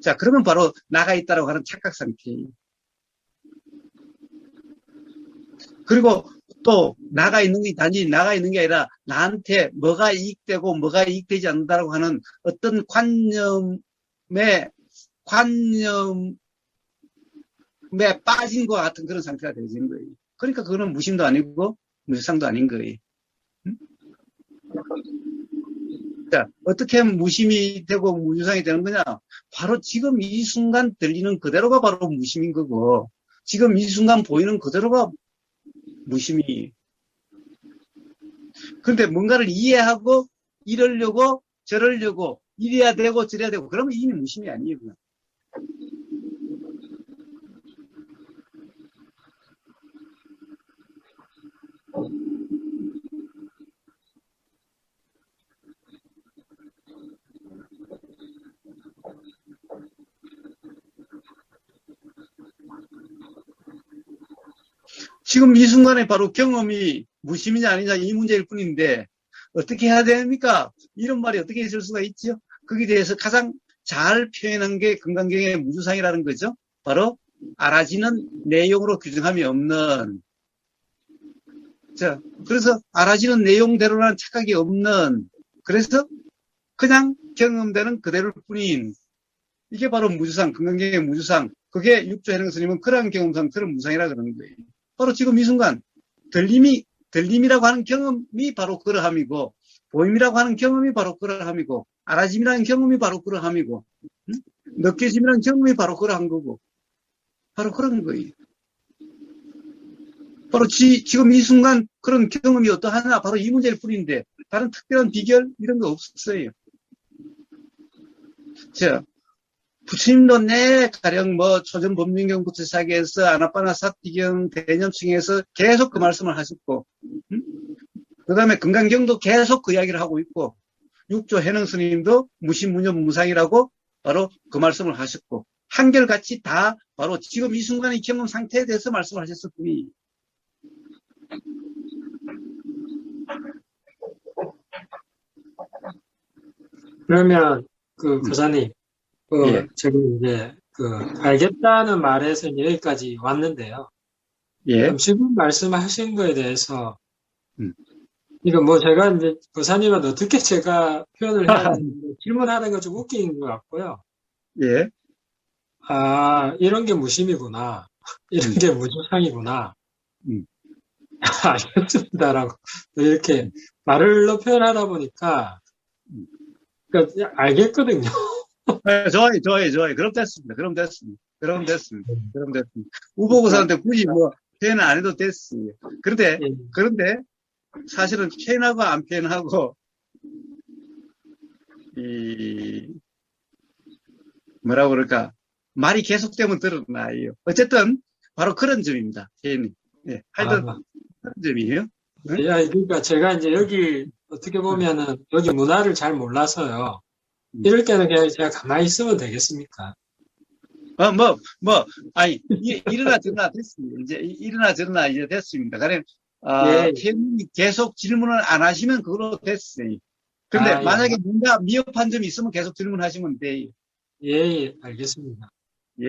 자, 그러면 바로 나가 있다라고 하는 착각 상태예요. 그리고 또 나가 있는 게 단지 나가 있는 게 아니라 나한테 뭐가 이익되고 뭐가 이익되지 않는다라고 하는 어떤 관념에 빠진 것 같은 그런 상태가 되는 거예요. 그러니까 그거는 무심도 아니고 무주상도 아닌 거예요. 자, 어떻게 하면 무심이 되고 무주상이 되는 거냐? 바로 지금 이 순간 들리는 그대로가 바로 무심인 거고, 지금 이 순간 보이는 그대로가 무심이. 그런데 뭔가를 이해하고 이러려고 저러려고 이래야 되고 저래야 되고 그러면 이미 무심이 아니에요. 그냥. 지금 이 순간에 바로 경험이 무심이냐 아니냐 이 문제일 뿐인데 어떻게 해야 됩니까? 이런 말이 어떻게 있을 수가 있죠? 거기에 대해서 가장 잘 표현한 게 금강경의 무주상이라는 거죠. 바로 알아지는 내용으로 규정함이 없는, 자, 그래서 알아지는 내용대로라는 착각이 없는, 그래서 그냥 경험되는 그대로일 뿐인, 이게 바로 무주상, 금강경의 무주상. 그게 육조해능 스님은 그러한 경험상 그런 무상이라 그러는 거예요. 바로 지금 이 순간 들림이라고 하는 경험이 바로 그러함이고, 보임이라고 하는 경험이 바로 그러함이고, 알아짐이라는 경험이 바로 그러함이고, 느껴짐이라는 경험이 바로 그러한 거고, 바로 그런 거예요. 바로 지금 이 순간 그런 경험이 어떠하냐, 바로 이 문제일 뿐인데 다른 특별한 비결 이런 거 없어요. 자, 부처님도 가령 초전 법륜경부터 시작해서 아나빠나사티경 대념층에서 계속 그 말씀을 하셨고, 그 다음에 금강경도 계속 그 이야기를 하고 있고, 육조 해능 스님도 무심무념 무상이라고 바로 그 말씀을 하셨고, 한결같이 다 바로 지금 이 순간의 경험 상태에 대해서 말씀을 하셨을 뿐이. 그러면 교사님, 지금 이제 알겠다는 말에서는 여기까지 왔는데요. 예. 그럼 지금 말씀하신 거에 대해서 이거 제가 이제 교사님은 어떻게 제가 표현을 해야 되는지 질문하는 거 좀 웃긴 것 같고요. 예. 이런 게 무심이구나. 이런 게 무주상이구나. 알겠습니다라고 이렇게 말로 표현하다 보니까 그러니까 알겠거든요. 네, 좋아요. 그럼 됐습니다. 우보고사한테 굳이 뭐, 표현 안 해도 됐어요. 그런데, 사실은 표현하고 안 표현하고, 뭐라고 그럴까, 말이 계속되면 드러나요. 어쨌든, 바로 그런 점입니다. 표현이. 예, 하여튼, 그런 점이에요. 네? 그러니까 제가 이제 여기, 어떻게 보면은, 여기 문화를 잘 몰라서요. 이럴 때는 그냥 제가 가만히 있으면 되겠습니까? 일어나 저러나 됐습니다. 일어나 저러나 이제 됐습니다. 그래, 예. 표현이 계속 질문을 안 하시면 그걸로 됐어요. 근데 만약에 뭔가 미흡한 점이 있으면 계속 질문하시면 돼요. 예, 알겠습니다. 예.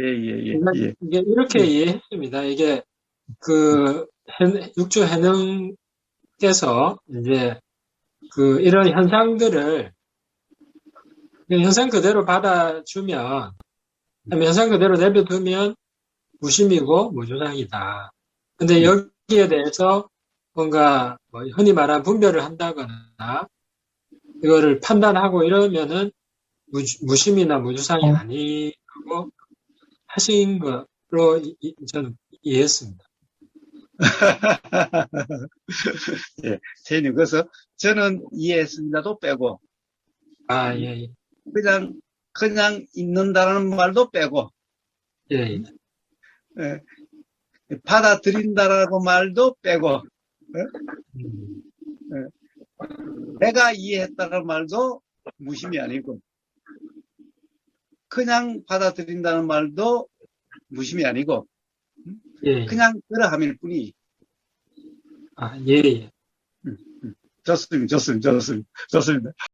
이게 이렇게 이해했습니다. 이게, 육조 해능께서 이제, 이런 현상 그대로 받아주면, 현상 그대로 내버려두면 무심이고 무주상이다. 근데 여기에 대해서 뭔가 흔히 말하는 분별을 한다거나 이거를 판단하고 이러면은 무심이나 무주상이 아니고 하신 거로 저는 이해했습니다. 예, 선생님, 그래서 저는 이해했습니다도 빼고, 예. 그냥 있는다는 말도 빼고, 예. 받아들인다라고 말도 빼고, 내가 이해했다는 말도 무심이 아니고, 그냥 받아들인다는 말도 무심이 아니고, 예. 그냥 그러함일 뿐이. 예. 좋습니다.